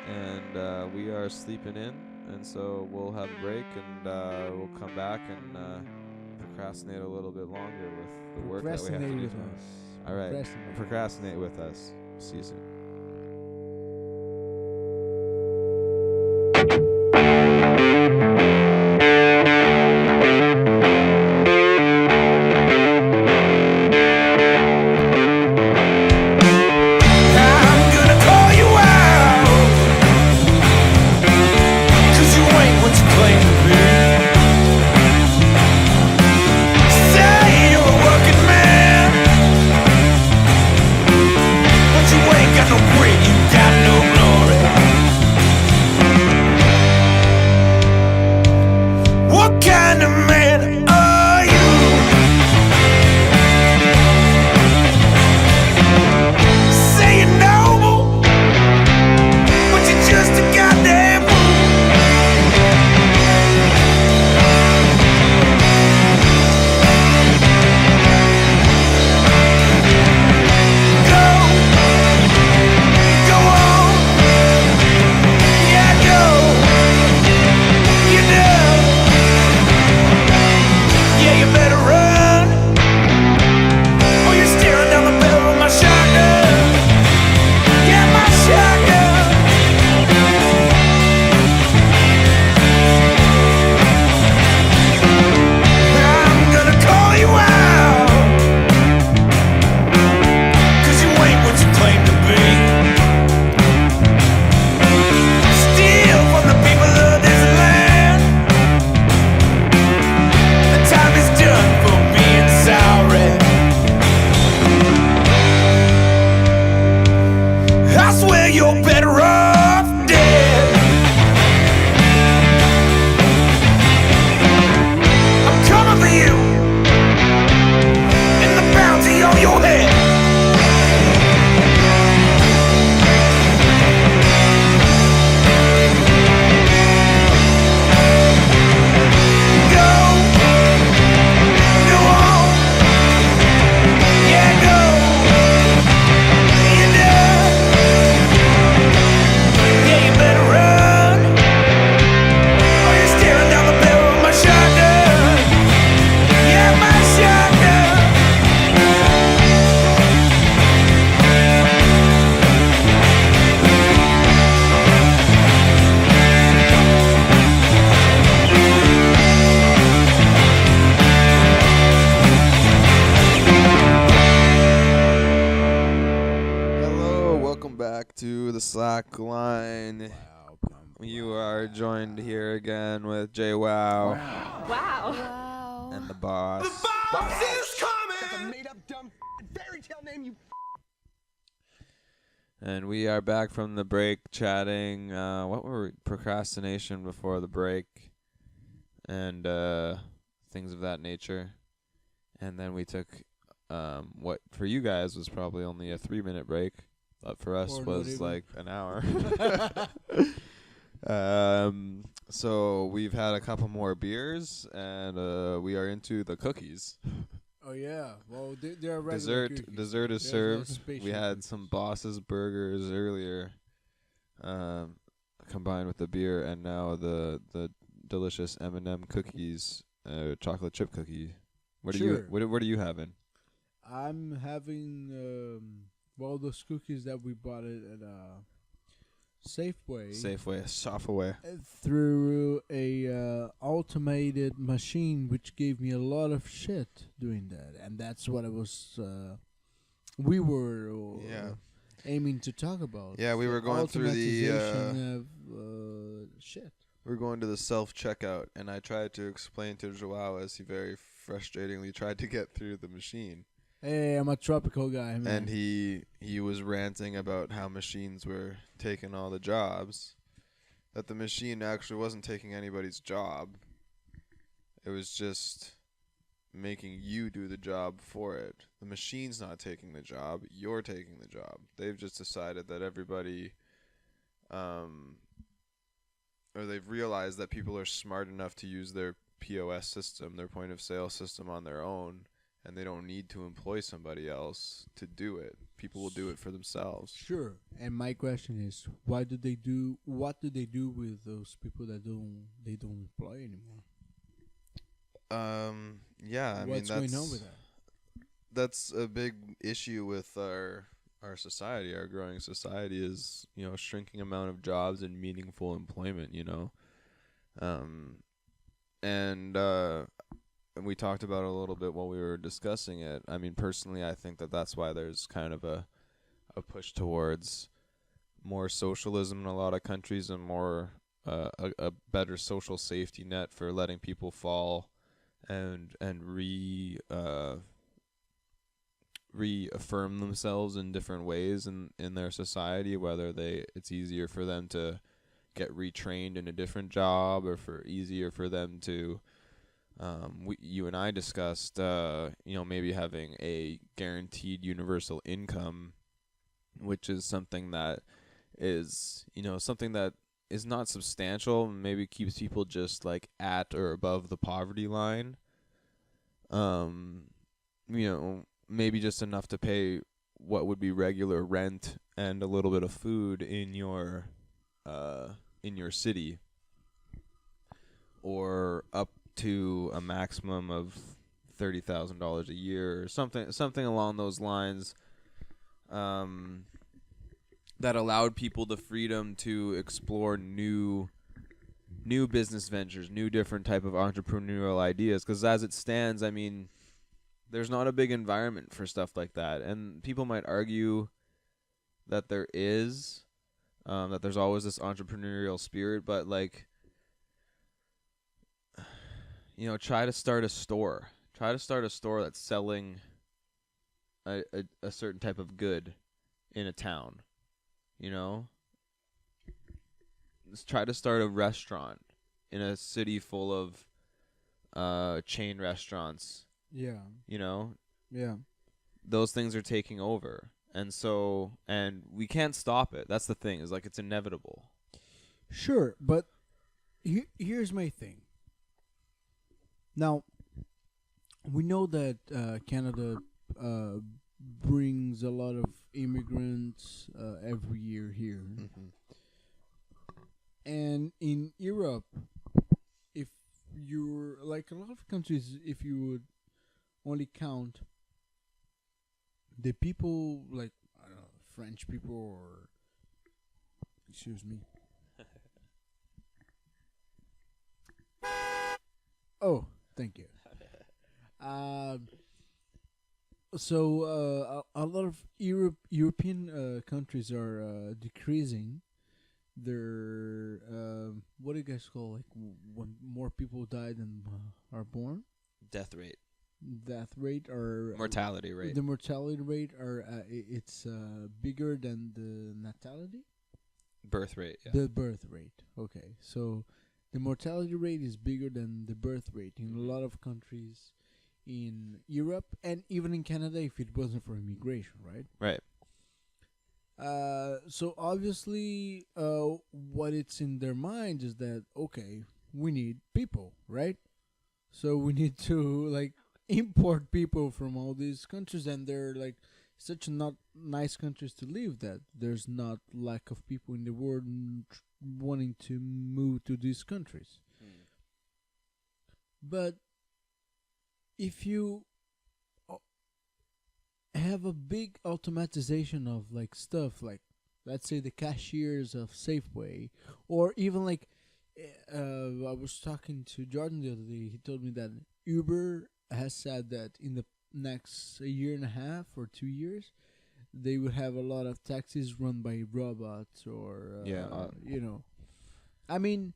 and we are sleeping in, and so we'll have a break, and we'll come back and procrastinate a little bit longer with the work that we have to Procrastinate do with tomorrow. us. All right. Procrastinate with us. See you soon. I'm gonna call you out, 'cause you ain't what you claim to be. Say you're a working man, but you ain't got no grit, you got no glory. What kind of man are you? Say you're noble, but you're just a goddamn fool. Go on, yeah, go, you know, yeah, you better run, or you're staring down the barrel of my shotgun. Yeah, my shotgun. I'm gonna call you out, 'cause you ain't what you claim to be. Steal from the people of this land. The time is done for being sorry. I swear you're better off dead. I'm coming for you, and the bounty on your head. Go on, yeah, go, you know. Yeah, you better run, or you're staring down the barrel of my shotgun. Yeah, my shotgun. Hello, welcome back to the Slack Line. You are joined here again with Jay Wow Wow. and the boss. Boss is That's a coming. made-up dumb fairy tale name, you. And we are back from the break chatting procrastination before the break and things of that nature. And then we took what for you guys was probably only a 3-minute break, but for us Or not was even. like an hour. So we've had a couple more beers and we are into the cookies. Oh yeah. Well, they're regular cookies. Dessert is There's no served. special We had cookies. some Boss's burgers earlier, combined with the beer, and now the delicious M&M cookies chocolate chip cookie. What Sure. what are you having? I'm having those cookies that we bought it at Safeway. Safeway, Software. Through a automated machine, which gave me a lot of shit doing that, and that's what I was. We were aiming to talk about. Yeah, we were going through the automatization of shit. we're going to the self checkout, and I tried to explain to Joao as he very frustratingly tried to get through the machine. Hey, I'm a tropical guy, man. And he was ranting about how machines were taking all the jobs. That the machine actually wasn't taking anybody's job. It was just making you do the job for it. The machine's not taking the job. You're taking the job. They've just decided that everybody, or they've realized that people are smart enough to use their POS system, their point of sale system on their own, and they don't need to employ somebody else to do it. People will do it for themselves. Sure. And my question is, what do they do with those people that they don't employ anymore? Yeah, I What's mean going on with that? that's a big issue with our society. Our growing society is, shrinking amount of jobs and meaningful employment, and we talked about it a little bit while we were discussing it. I mean, personally, I think that that's why there's kind of a push towards more socialism in a lot of countries and more a better social safety net for letting people fall and reaffirm themselves in different ways in their society, whether it's easier for them to get retrained in a different job or easier for them to you and I discussed maybe having a guaranteed universal income, which is something that is not substantial, maybe keeps people just like at or above the poverty line. Maybe just enough to pay what would be regular rent and a little bit of food in your city, or up to a maximum of $30,000 a year, or something along those lines, that allowed people the freedom to explore new business ventures, new different type of entrepreneurial ideas. Because as it stands, I mean, there's not a big environment for stuff like that, and people might argue that there is, that there's always this entrepreneurial spirit, but like, try to start a store. Try to start a store that's selling a certain type of good in a town. Let's try to start a restaurant in a city full of chain restaurants. Yeah. Yeah. Those things are taking over. And we can't stop it. That's the thing. Is like it's inevitable. Sure, but here's my thing. Now, we know that Canada brings a lot of immigrants every year here. Mm-hmm. And in Europe, if you're like a lot of countries, if you would only count the people, like, I don't know, French people or, excuse me. Oh, thank you. So a lot of European countries are decreasing their what do you guys call, like, when more people die than are born? Death rate. Death rate or Mortality rate. The mortality rate are it's bigger than the natality. Birth rate. Yeah. The birth rate. Okay, so the mortality rate is bigger than the birth rate in a lot of countries in Europe and even in Canada if it wasn't for immigration, right? Right. So obviously, what it's in their mind is that, okay, we need people, right? So we need to like import people from all these countries, and they're like such not nice countries to live that there's not lack of people in the world wanting to move to these countries. But if you uh, have a big automatization of like stuff, like let's say the cashiers of Safeway, or even like I was talking to Jordan the other day. He told me that Uber has said that in the next a year and a half or 2 years, they would have a lot of taxis run by robots or you know. I mean,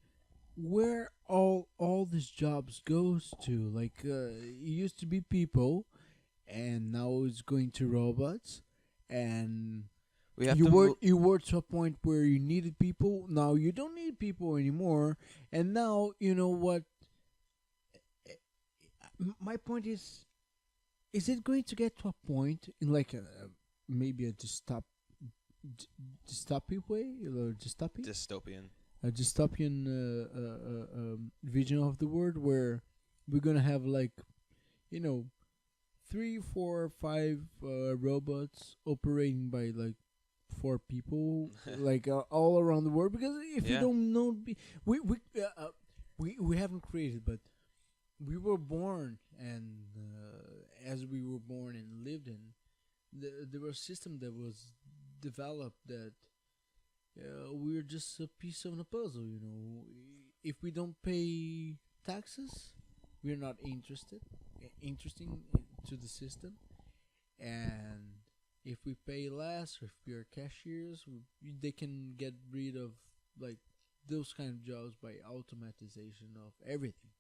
where all these jobs goes to? Like it used to be people, and now it's going to robots, and We have you to. were you were to a point where you needed people. Now you don't need people anymore, and now you know what. My point is it going to get to a point in like maybe a dystopic way or dystopic? Dystopian. A dystopian vision of the world where we're gonna have like, you know, 3, 4, 5 robots operating by like 4 people, like all around the world. Because if you Yeah. don't know, we haven't created, but we were born, and as we were born and lived in, there was a system that was developed that. We're just a piece of a puzzle, you know. If we don't pay taxes, we're not interesting to the system. And if we pay less, or if we are cashiers, they can get rid of like those kind of jobs by automatization of everything.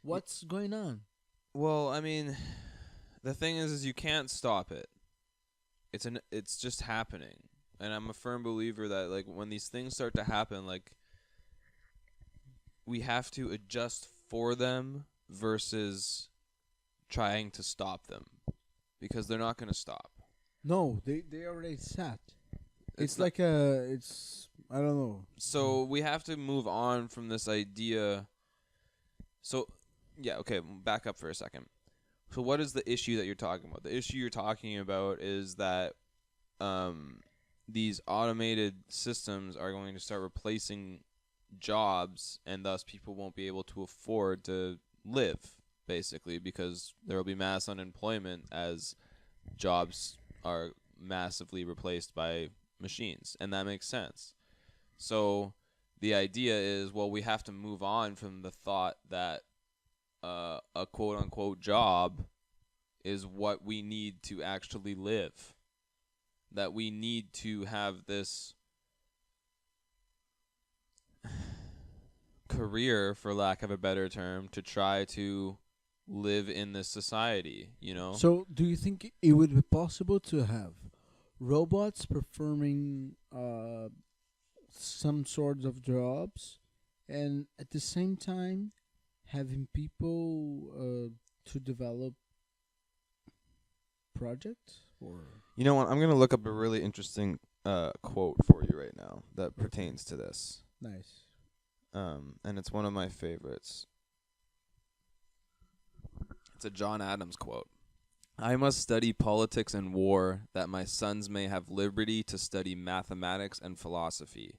What's going on? Well, I mean, the thing is you can't stop it. It's just happening. And I'm a firm believer that like when these things start to happen, like we have to adjust for them versus trying to stop them, because they're not going to stop. No, they already sat. It's not- like I don't know. So we have to move on from this idea. So yeah, okay, back up for a second. So what is the issue that you're talking about? The issue you're talking about is that these automated systems are going to start replacing jobs, and thus people won't be able to afford to live, basically, because there will be mass unemployment as jobs are massively replaced by machines, and that makes sense. So the idea is, well, we have to move on from the thought that a quote-unquote job is what we need to actually live. That we need to have this career, for lack of a better term, to try to live in this society, you know? So, do you think it would be possible to have robots performing some sorts of jobs, and at the same time having people to develop projects? Or You know what? I'm going to look up a really interesting quote for you right now that pertains to this. nice. And it's one of my favorites. It's a John Adams quote. I must study politics and war, that my sons may have liberty to study mathematics and philosophy.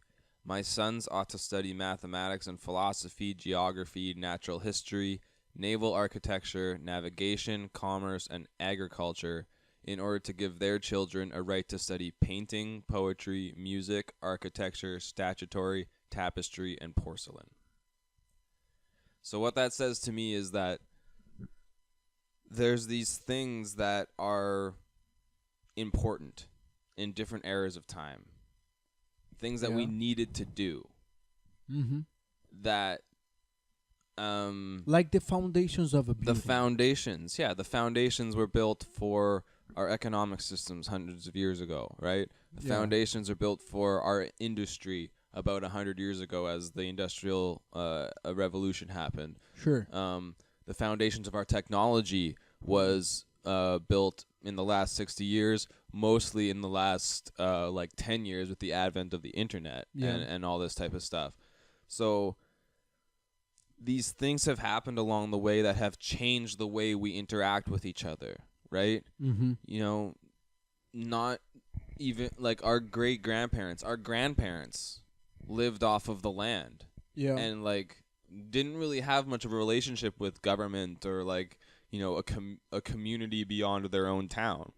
My sons ought to study mathematics and philosophy, geography, natural history, naval architecture, navigation, commerce, and agriculture, in order to give their children a right to study painting, poetry, music, architecture, statuary, tapestry, and porcelain. So what that says to me is that there's these things that are important in different eras of time. Things that we Yeah. needed to do. Mm-hmm. That Like the foundations of a the building. the foundations were built for our economic systems hundreds of years ago, right? The Yeah. foundations are built for our industry about 100 years ago as the industrial revolution happened. Sure. The foundations of our technology was built in the last 60 years, mostly in the last 10 years with the advent of the internet Yeah. and all this type of stuff. So these things have happened along the way that have changed the way we interact with each other, right? Mm-hmm. You know, not even like our great-grandparents, our grandparents lived off of the land Yeah. and like didn't really have much of a relationship with government or like a community beyond their own town.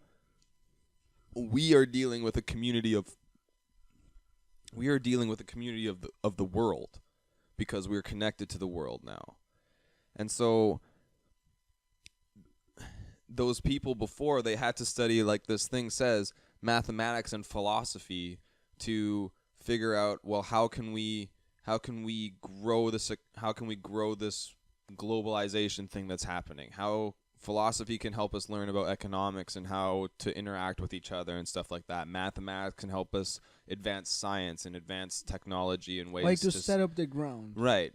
We are dealing with a community of the world, because we're connected to the world now. And so those people before, they had to study, like this thing says, mathematics and philosophy to figure out, well, how can we grow this globalization thing that's happening? How philosophy can help us learn about economics and how to interact with each other and stuff like that. Mathematics can help us advance science and advance technology in ways like to set up the ground. Right.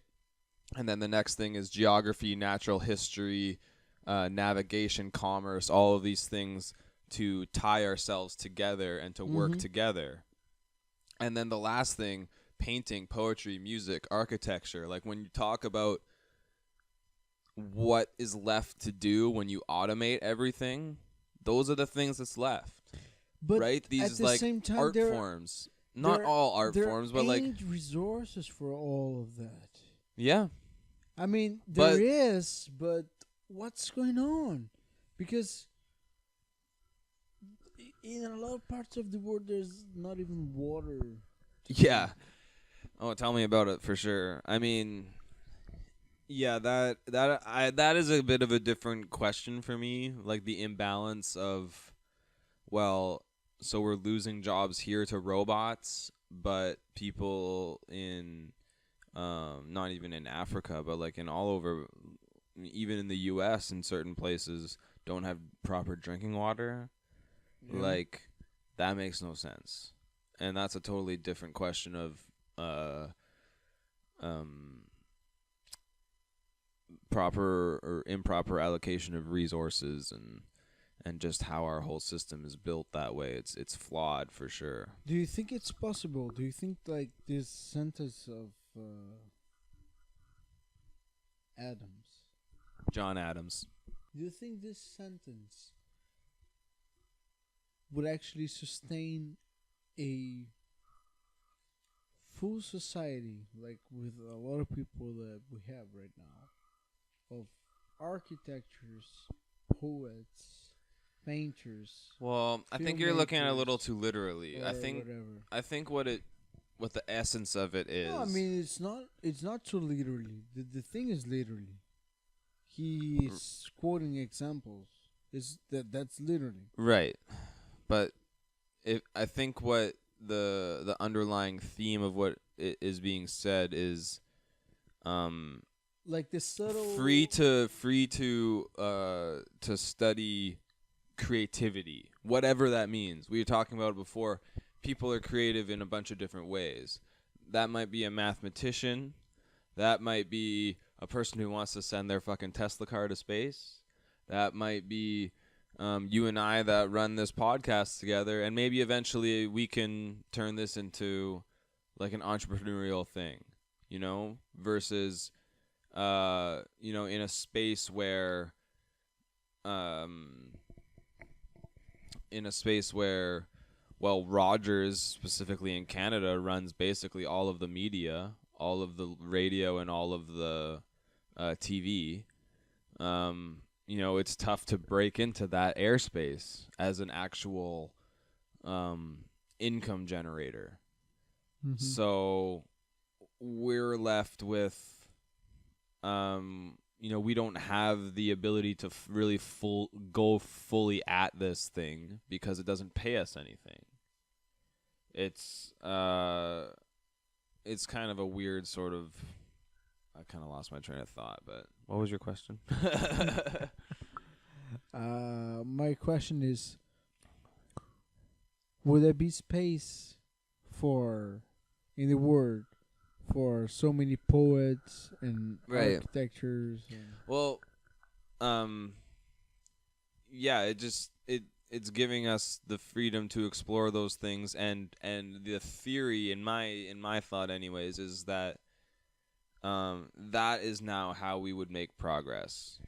And then the next thing is geography, natural history, navigation, commerce, all of these things to tie ourselves together and to work together. And then the last thing, painting, poetry, music, architecture. Like when you talk about what is left to do when you automate everything, those are the things that's left. But right? These at the like same time, art forms. Not all art forms, but like resources for all of that. Yeah. I mean, there is, but what's going on? Because in a lot of parts of the world, there's not even water. Yeah. Oh, tell me about it for sure. I mean, yeah, that is a bit of a different question for me. Like the imbalance of, well, so we're losing jobs here to robots, but people in, not even in Africa, but like in all over, even in the U.S. in certain places, don't have proper drinking water. Yeah. Like, that makes no sense. And that's a totally different question of proper or improper allocation of resources and just how our whole system is built that way. It's flawed for sure. Do you think it's possible? Do you think like this sentence of John Adams. Do you think this sentence would actually sustain a full society, like with a lot of people that we have right now, of architects, poets, painters? Well, I think you're looking at it a little too literally. I think what the essence of it is. No, I mean it's not too literally. The thing is literally. He is quoting examples. That's literally. Right. But I think what the underlying theme of what is being said is like the subtle free to study creativity, whatever that means. We were talking about it before. People are creative in a bunch of different ways. That might be a mathematician. That might be a person who wants to send their fucking Tesla car to space. That might be you and I that run this podcast together, and maybe eventually we can turn this into like an entrepreneurial thing, versus in a space where well, Rogers, specifically in Canada, runs basically all of the media, all of the radio, and all of the TV. It's tough to break into that airspace as an actual income generator. Mm-hmm. So we're left with, we don't have the ability to really go fully at this thing because it doesn't pay us anything. It's kind of a weird sort of. I kind of lost my train of thought, but what was your question? My question is, would there be space in the world for so many poets and architectures? Well, yeah, it's giving us the freedom to explore those things, and the theory in my thought, anyways, is that that is now how we would make progress,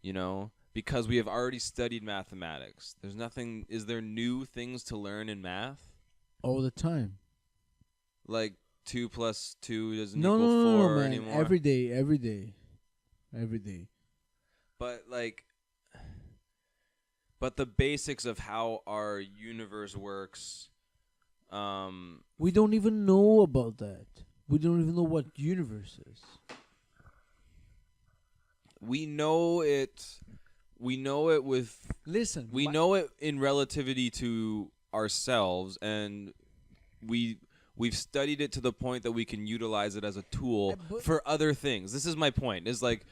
because we have already studied mathematics. Is there new things to learn in math? All the time. Like 2 + 2 doesn't equal 4 man. anymore? Every day. But like, but the basics of how our universe works. We don't even know about that. We don't even know what universe is. We know it. We know it with. Listen, We know it in relativity to ourselves, and we've studied it to the point that we can utilize it as a tool for other things. This is my point. Is like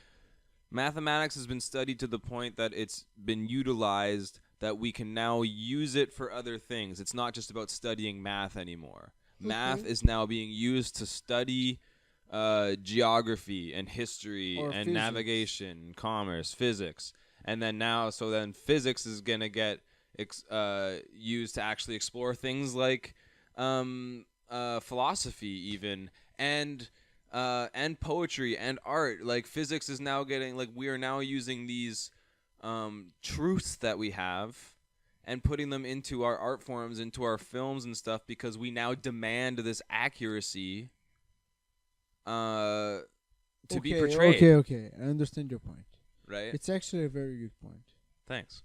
mathematics has been studied to the point that it's been utilized that we can now use it for other things. It's not just about studying math anymore. Math is now being used to study geography and history Or and physics. navigation, commerce, physics. And then then physics is going to get used to actually explore things like philosophy even and poetry and art. Like physics is now getting we are now using these truths that we have and putting them into our art forms, into our films and stuff, because we now demand this accuracy to be portrayed. Okay. I understand your point. Right? It's actually a very good point. Thanks.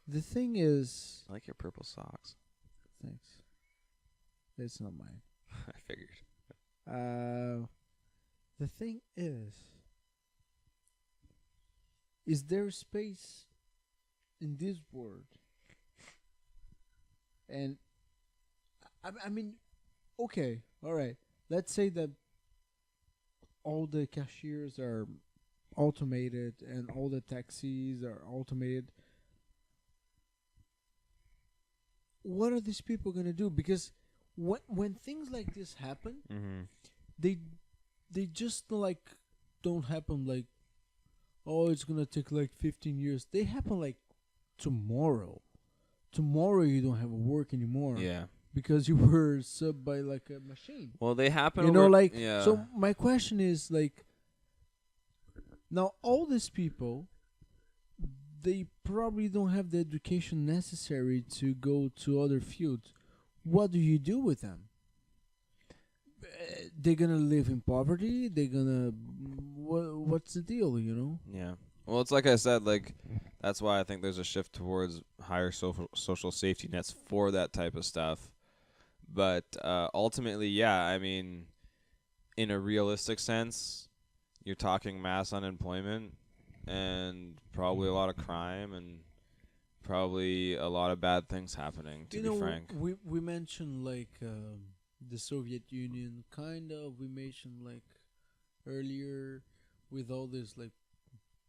The thing is, I like your purple socks. thanks. It's not mine. I figured. The thing is there space in this world? And I mean, okay, all right. Let's say that all the cashiers are automated and all the taxis are automated. What are these people gonna do? Because when things like this happen, they just don't happen like, oh, it's gonna take 15 years. They happen like tomorrow. Tomorrow you don't have work anymore. Yeah. Because you were subbed by a machine. Well, they happen. Yeah. So my question is now all these people, they probably don't have the education necessary to go to other fields. What do you do with them? They're gonna live in poverty. They're gonna what's the deal? Yeah. Well, it's like I said, that's why I think there's a shift towards higher social safety nets for that type of stuff. But ultimately, yeah, I mean, in a realistic sense, you're talking mass unemployment and probably a lot of crime and probably a lot of bad things happening, to be frank. We mentioned the Soviet Union, kind of. We mentioned earlier with all this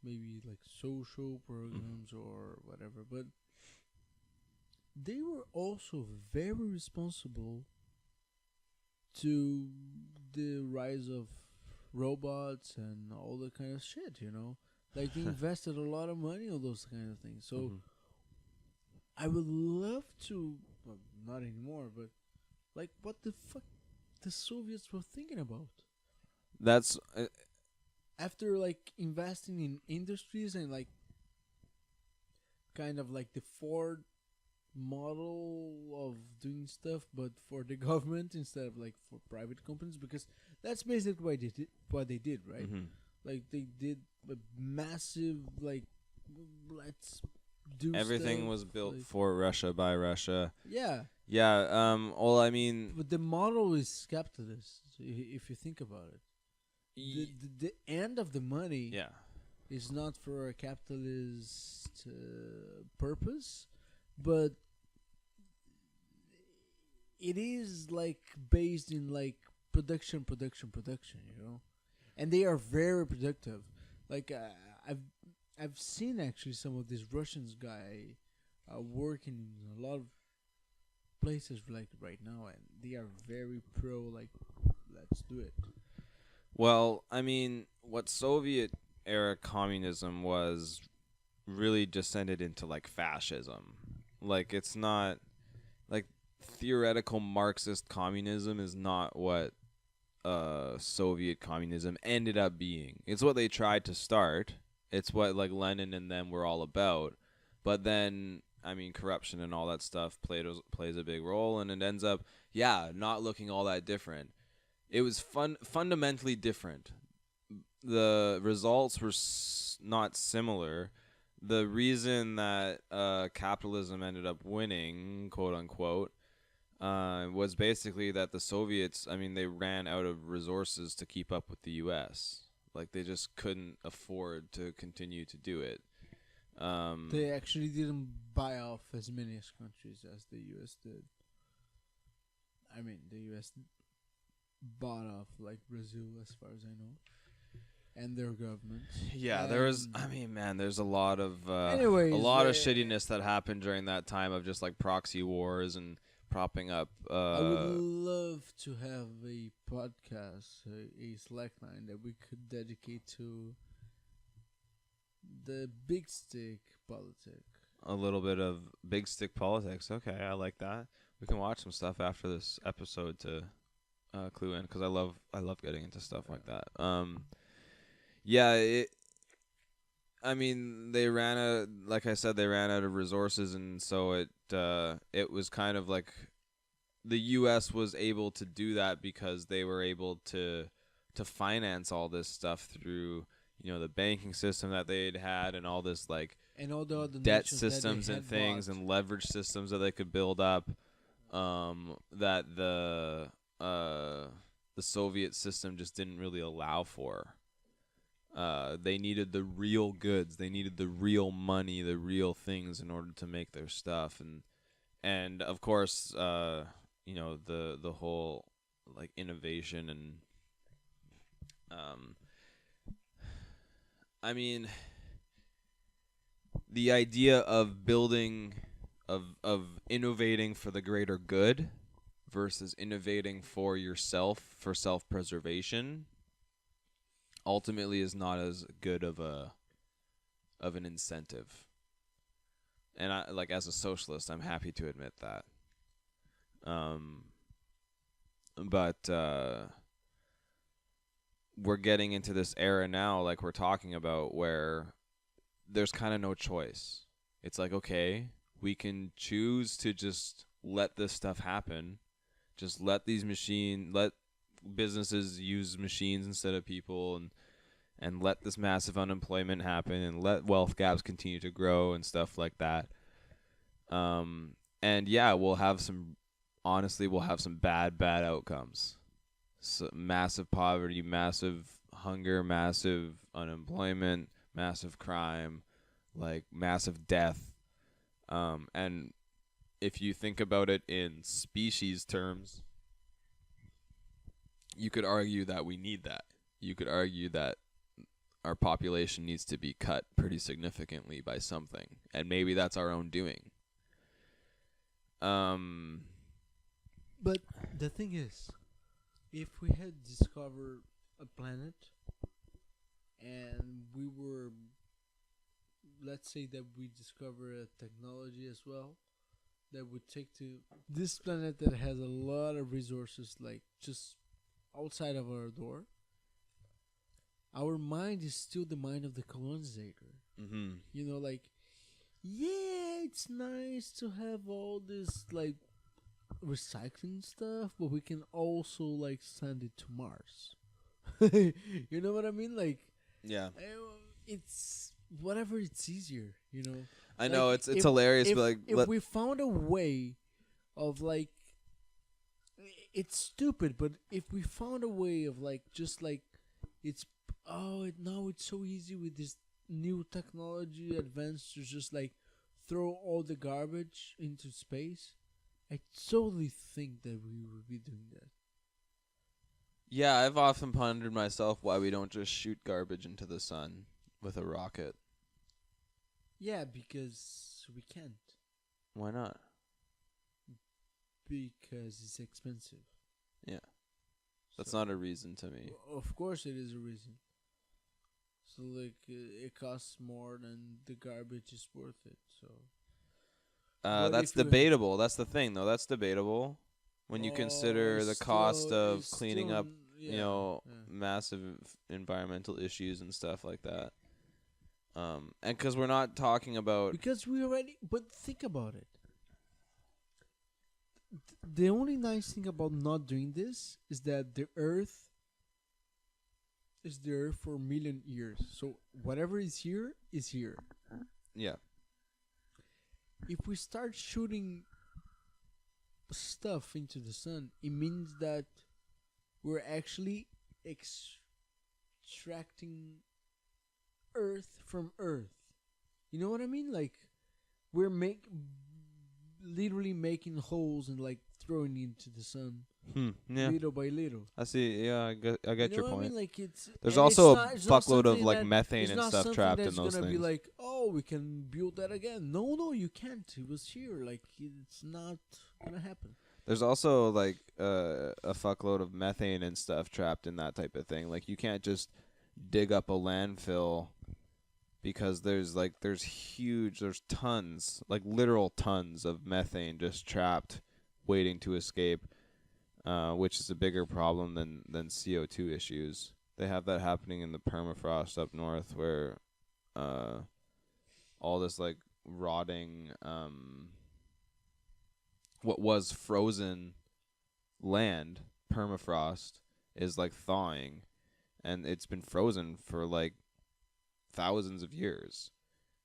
maybe social programs or whatever, but they were also very responsible to the rise of robots and all that kind of shit, They invested a lot of money on those kind of things. So I would love to, well, not anymore, but what the fuck the Soviets were thinking about? That's After investing in industries and kind of the Ford model of doing stuff, but for the government instead of for private companies, because that's basically what they did, right? They did a massive let's do everything stuff, was built for Russia by Russia. Yeah. Yeah. Well, I mean, But the model is capitalist, if you think about it. The end of the money is not for a capitalist purpose, but it is based in production, and they are very productive. I've seen actually some of these Russians guy working in a lot of places right now, and they are very pro let's do it. Well, I mean, what Soviet era communism was really descended into fascism. It's not theoretical Marxist communism is not what Soviet communism ended up being. It's what they tried to start. It's what Lenin and them were all about. But then, I mean, corruption and all that stuff plays a big role, and it ends up not looking all that different. It was fundamentally different. the results were not similar. The reason that capitalism ended up winning, quote unquote, was basically that the Soviets, I mean, they ran out of resources to keep up with the U.S. Like, they just couldn't afford to continue to do it. They actually didn't buy off as many countries as the U.S. did. I mean, the U.S. bought off, like, Brazil, as far as I know, and their government. Yeah, there was. I mean, man, there's a lot of Anyways, shittiness that happened during that time of just like proxy wars and propping up. I would love to have a podcast, a slackline that we could dedicate to the big stick politics. A little bit of big stick politics. Okay, I like that. We can watch some stuff after this episode to clue in, because I love getting into stuff like that. Yeah, I mean, they ran out. Like I said, they ran out of resources, and so it was kind of like the U.S. was able to do that because they were able to finance all this stuff through, you know, the banking system that they'd had and all this like And all the other debt nations that they systems and had things bought. and leverage systems that they could build up, that the Soviet system just didn't really allow for. They needed the real goods. They needed the real money, the real things in order to make their stuff. And of course, you know, the whole like innovation and I mean, the idea of building of innovating for the greater good versus innovating for yourself for self-preservation ultimately is not as good of an incentive. And I, like, as a socialist, I'm happy to admit that. But we're getting into this era now, like we're talking about, where there's kind of no choice. It's like, okay, we can choose to just let this stuff happen. Just let businesses use machines instead of people, and let this massive unemployment happen, and let wealth gaps continue to grow and stuff like that. And yeah, we'll have some bad outcomes. So massive poverty, massive hunger, massive unemployment, massive crime, like massive death. And if you think about it in species terms, you could argue that we need that. You could argue that our population needs to be cut pretty significantly by something, and maybe that's our own doing. But the thing is, if we had discovered a planet and we were, let's say that we discover a technology as well that would take to this planet that has a lot of resources, like just outside of our door, our mind is still the mind of the colonizer. Mm-hmm. You know, like, yeah, it's nice to have all this like recycling stuff, but we can also like send it to Mars. You know what I mean? Like, Yeah, it's whatever, it's easier. You know. I know Like, it's hilarious, If, but like, if we found a way of like, it's stupid, but if we found a way of like, just like, now it's so easy with this new technology advance to just like throw all the garbage into space. I totally think that we would be doing that. yeah, I've often pondered myself why we don't just shoot garbage into the sun with a rocket. Yeah, because we can't. Why not? Because it's expensive. Yeah, that's So- not a reason to me. Of course, it is a reason. So like, it costs more than the garbage is worth it. So But That's if you- debatable. That's the thing, though. That's debatable when you consider the cost of it's cleaning still up, yeah, you know, yeah. massive environmental issues and stuff like that. And because we're not talking about Because we already. But think about it. The only nice thing about not doing this is that the Earth is there for a million years. So whatever is here is here. Yeah. If we start shooting stuff into the sun, it means that we're actually extracting Earth from Earth. You know what I mean? Like we're literally making holes and like throwing into the sun Yeah. little by little. I see. Yeah, I get You your know what I point. mean? Like it's There's and also it's a not- it's not fuckload of something like that- methane it's and not stuff something trapped that's in those gonna things. be like, oh, we can build that again. No, you can't. It was here. Like it's not gonna happen. There's also like a fuckload of methane and stuff trapped in that type of thing. Like you can't just dig up a landfill because there's tons, like literal tons of methane just trapped waiting to escape, which is a bigger problem than CO2 issues. They have that happening in the permafrost up north where all this like rotting what was frozen land, permafrost, is like thawing, and it's been frozen for like thousands of years,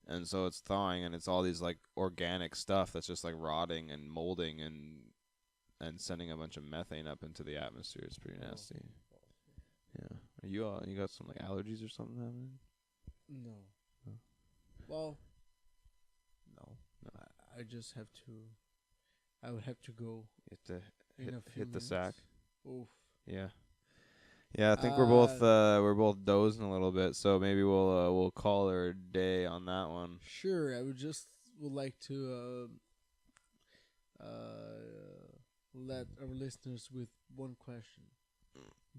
and so it's thawing, and it's all these like organic stuff that's just like rotting and molding and sending a bunch of methane up into the atmosphere. It's pretty nasty. Yeah. Are you got some like allergies or something happening? No. Huh? Well, No. I just have to. I would have to go You have to in a few hit the minutes. sack. Oof. Yeah. Yeah, I think we're both dozing a little bit, so maybe we'll call her a day on that one. Sure, I would like to let our listeners with one question.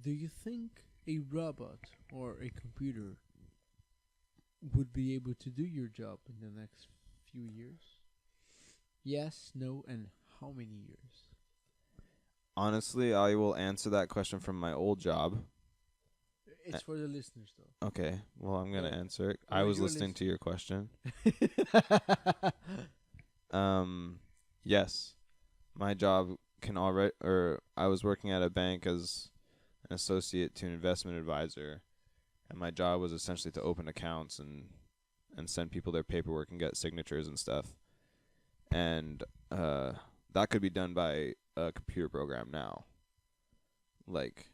Do you think a robot or a computer would be able to do your job in the next few years? Yes, no, and how many years? Honestly, I will answer that question from my old job. It's for the listeners, though. Okay, well, I'm going to Yeah. answer it. Oh, I was you're listening to your question. Yes, my job can already, or I was working at a bank as an associate to an investment advisor, and my job was essentially to open accounts and send people their paperwork and get signatures and stuff. And that could be done by a computer program now. Like,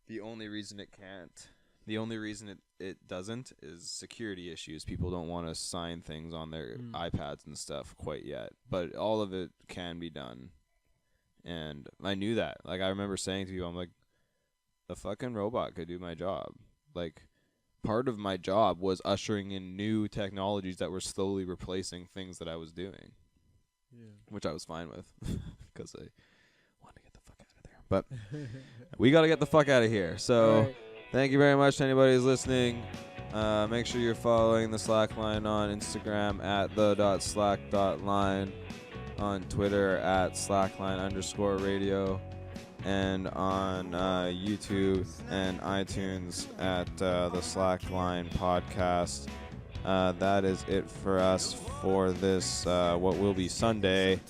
the only reason it doesn't is security issues. People don't want to sign things on their iPads and stuff quite yet. But all of it can be done. And I knew that. Like, I remember saying to people, I'm like, a fucking robot could do my job. Like, part of my job was ushering in new technologies that were slowly replacing things that I was doing. Yeah. Which I was fine with because I wanted to get the fuck out of there. But we got to get the fuck out of here. So thank you very much to anybody who's listening. Make sure you're following the Slackline on Instagram at the.slack.line, on Twitter at slackline_radio, and on YouTube and iTunes at the Slackline podcast. That is it for us for this, what will be Sunday.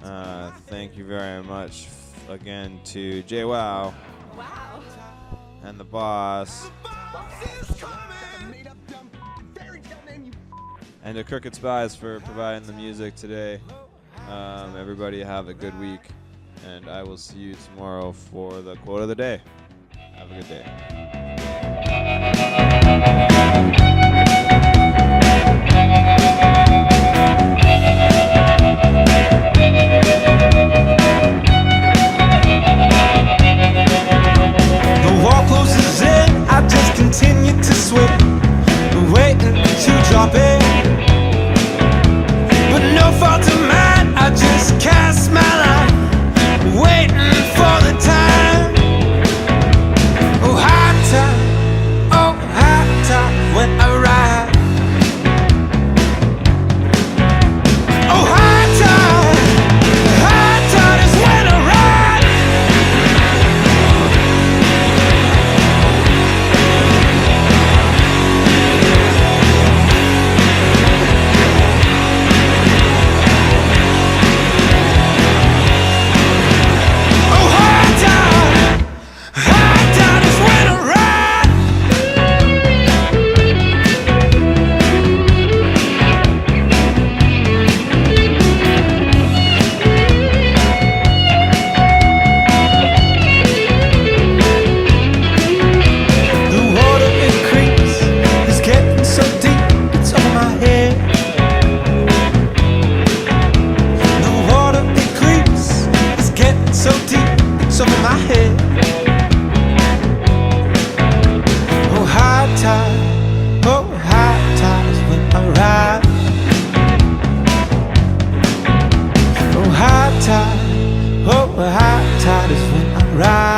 Thank you very much again to JWoww Wow. and the boss, and to Crooked Spies for providing the music today. Everybody have a good week, and I will see you tomorrow for the quote of the day. Have a good day. The wall closes in, I just continue to swim, waiting to drop it. But no fault of mine, I just cast my line, waiting for the time. Oh, high time when I ride. my head. Oh, high tide is when I ride. Oh, high tide is when I ride.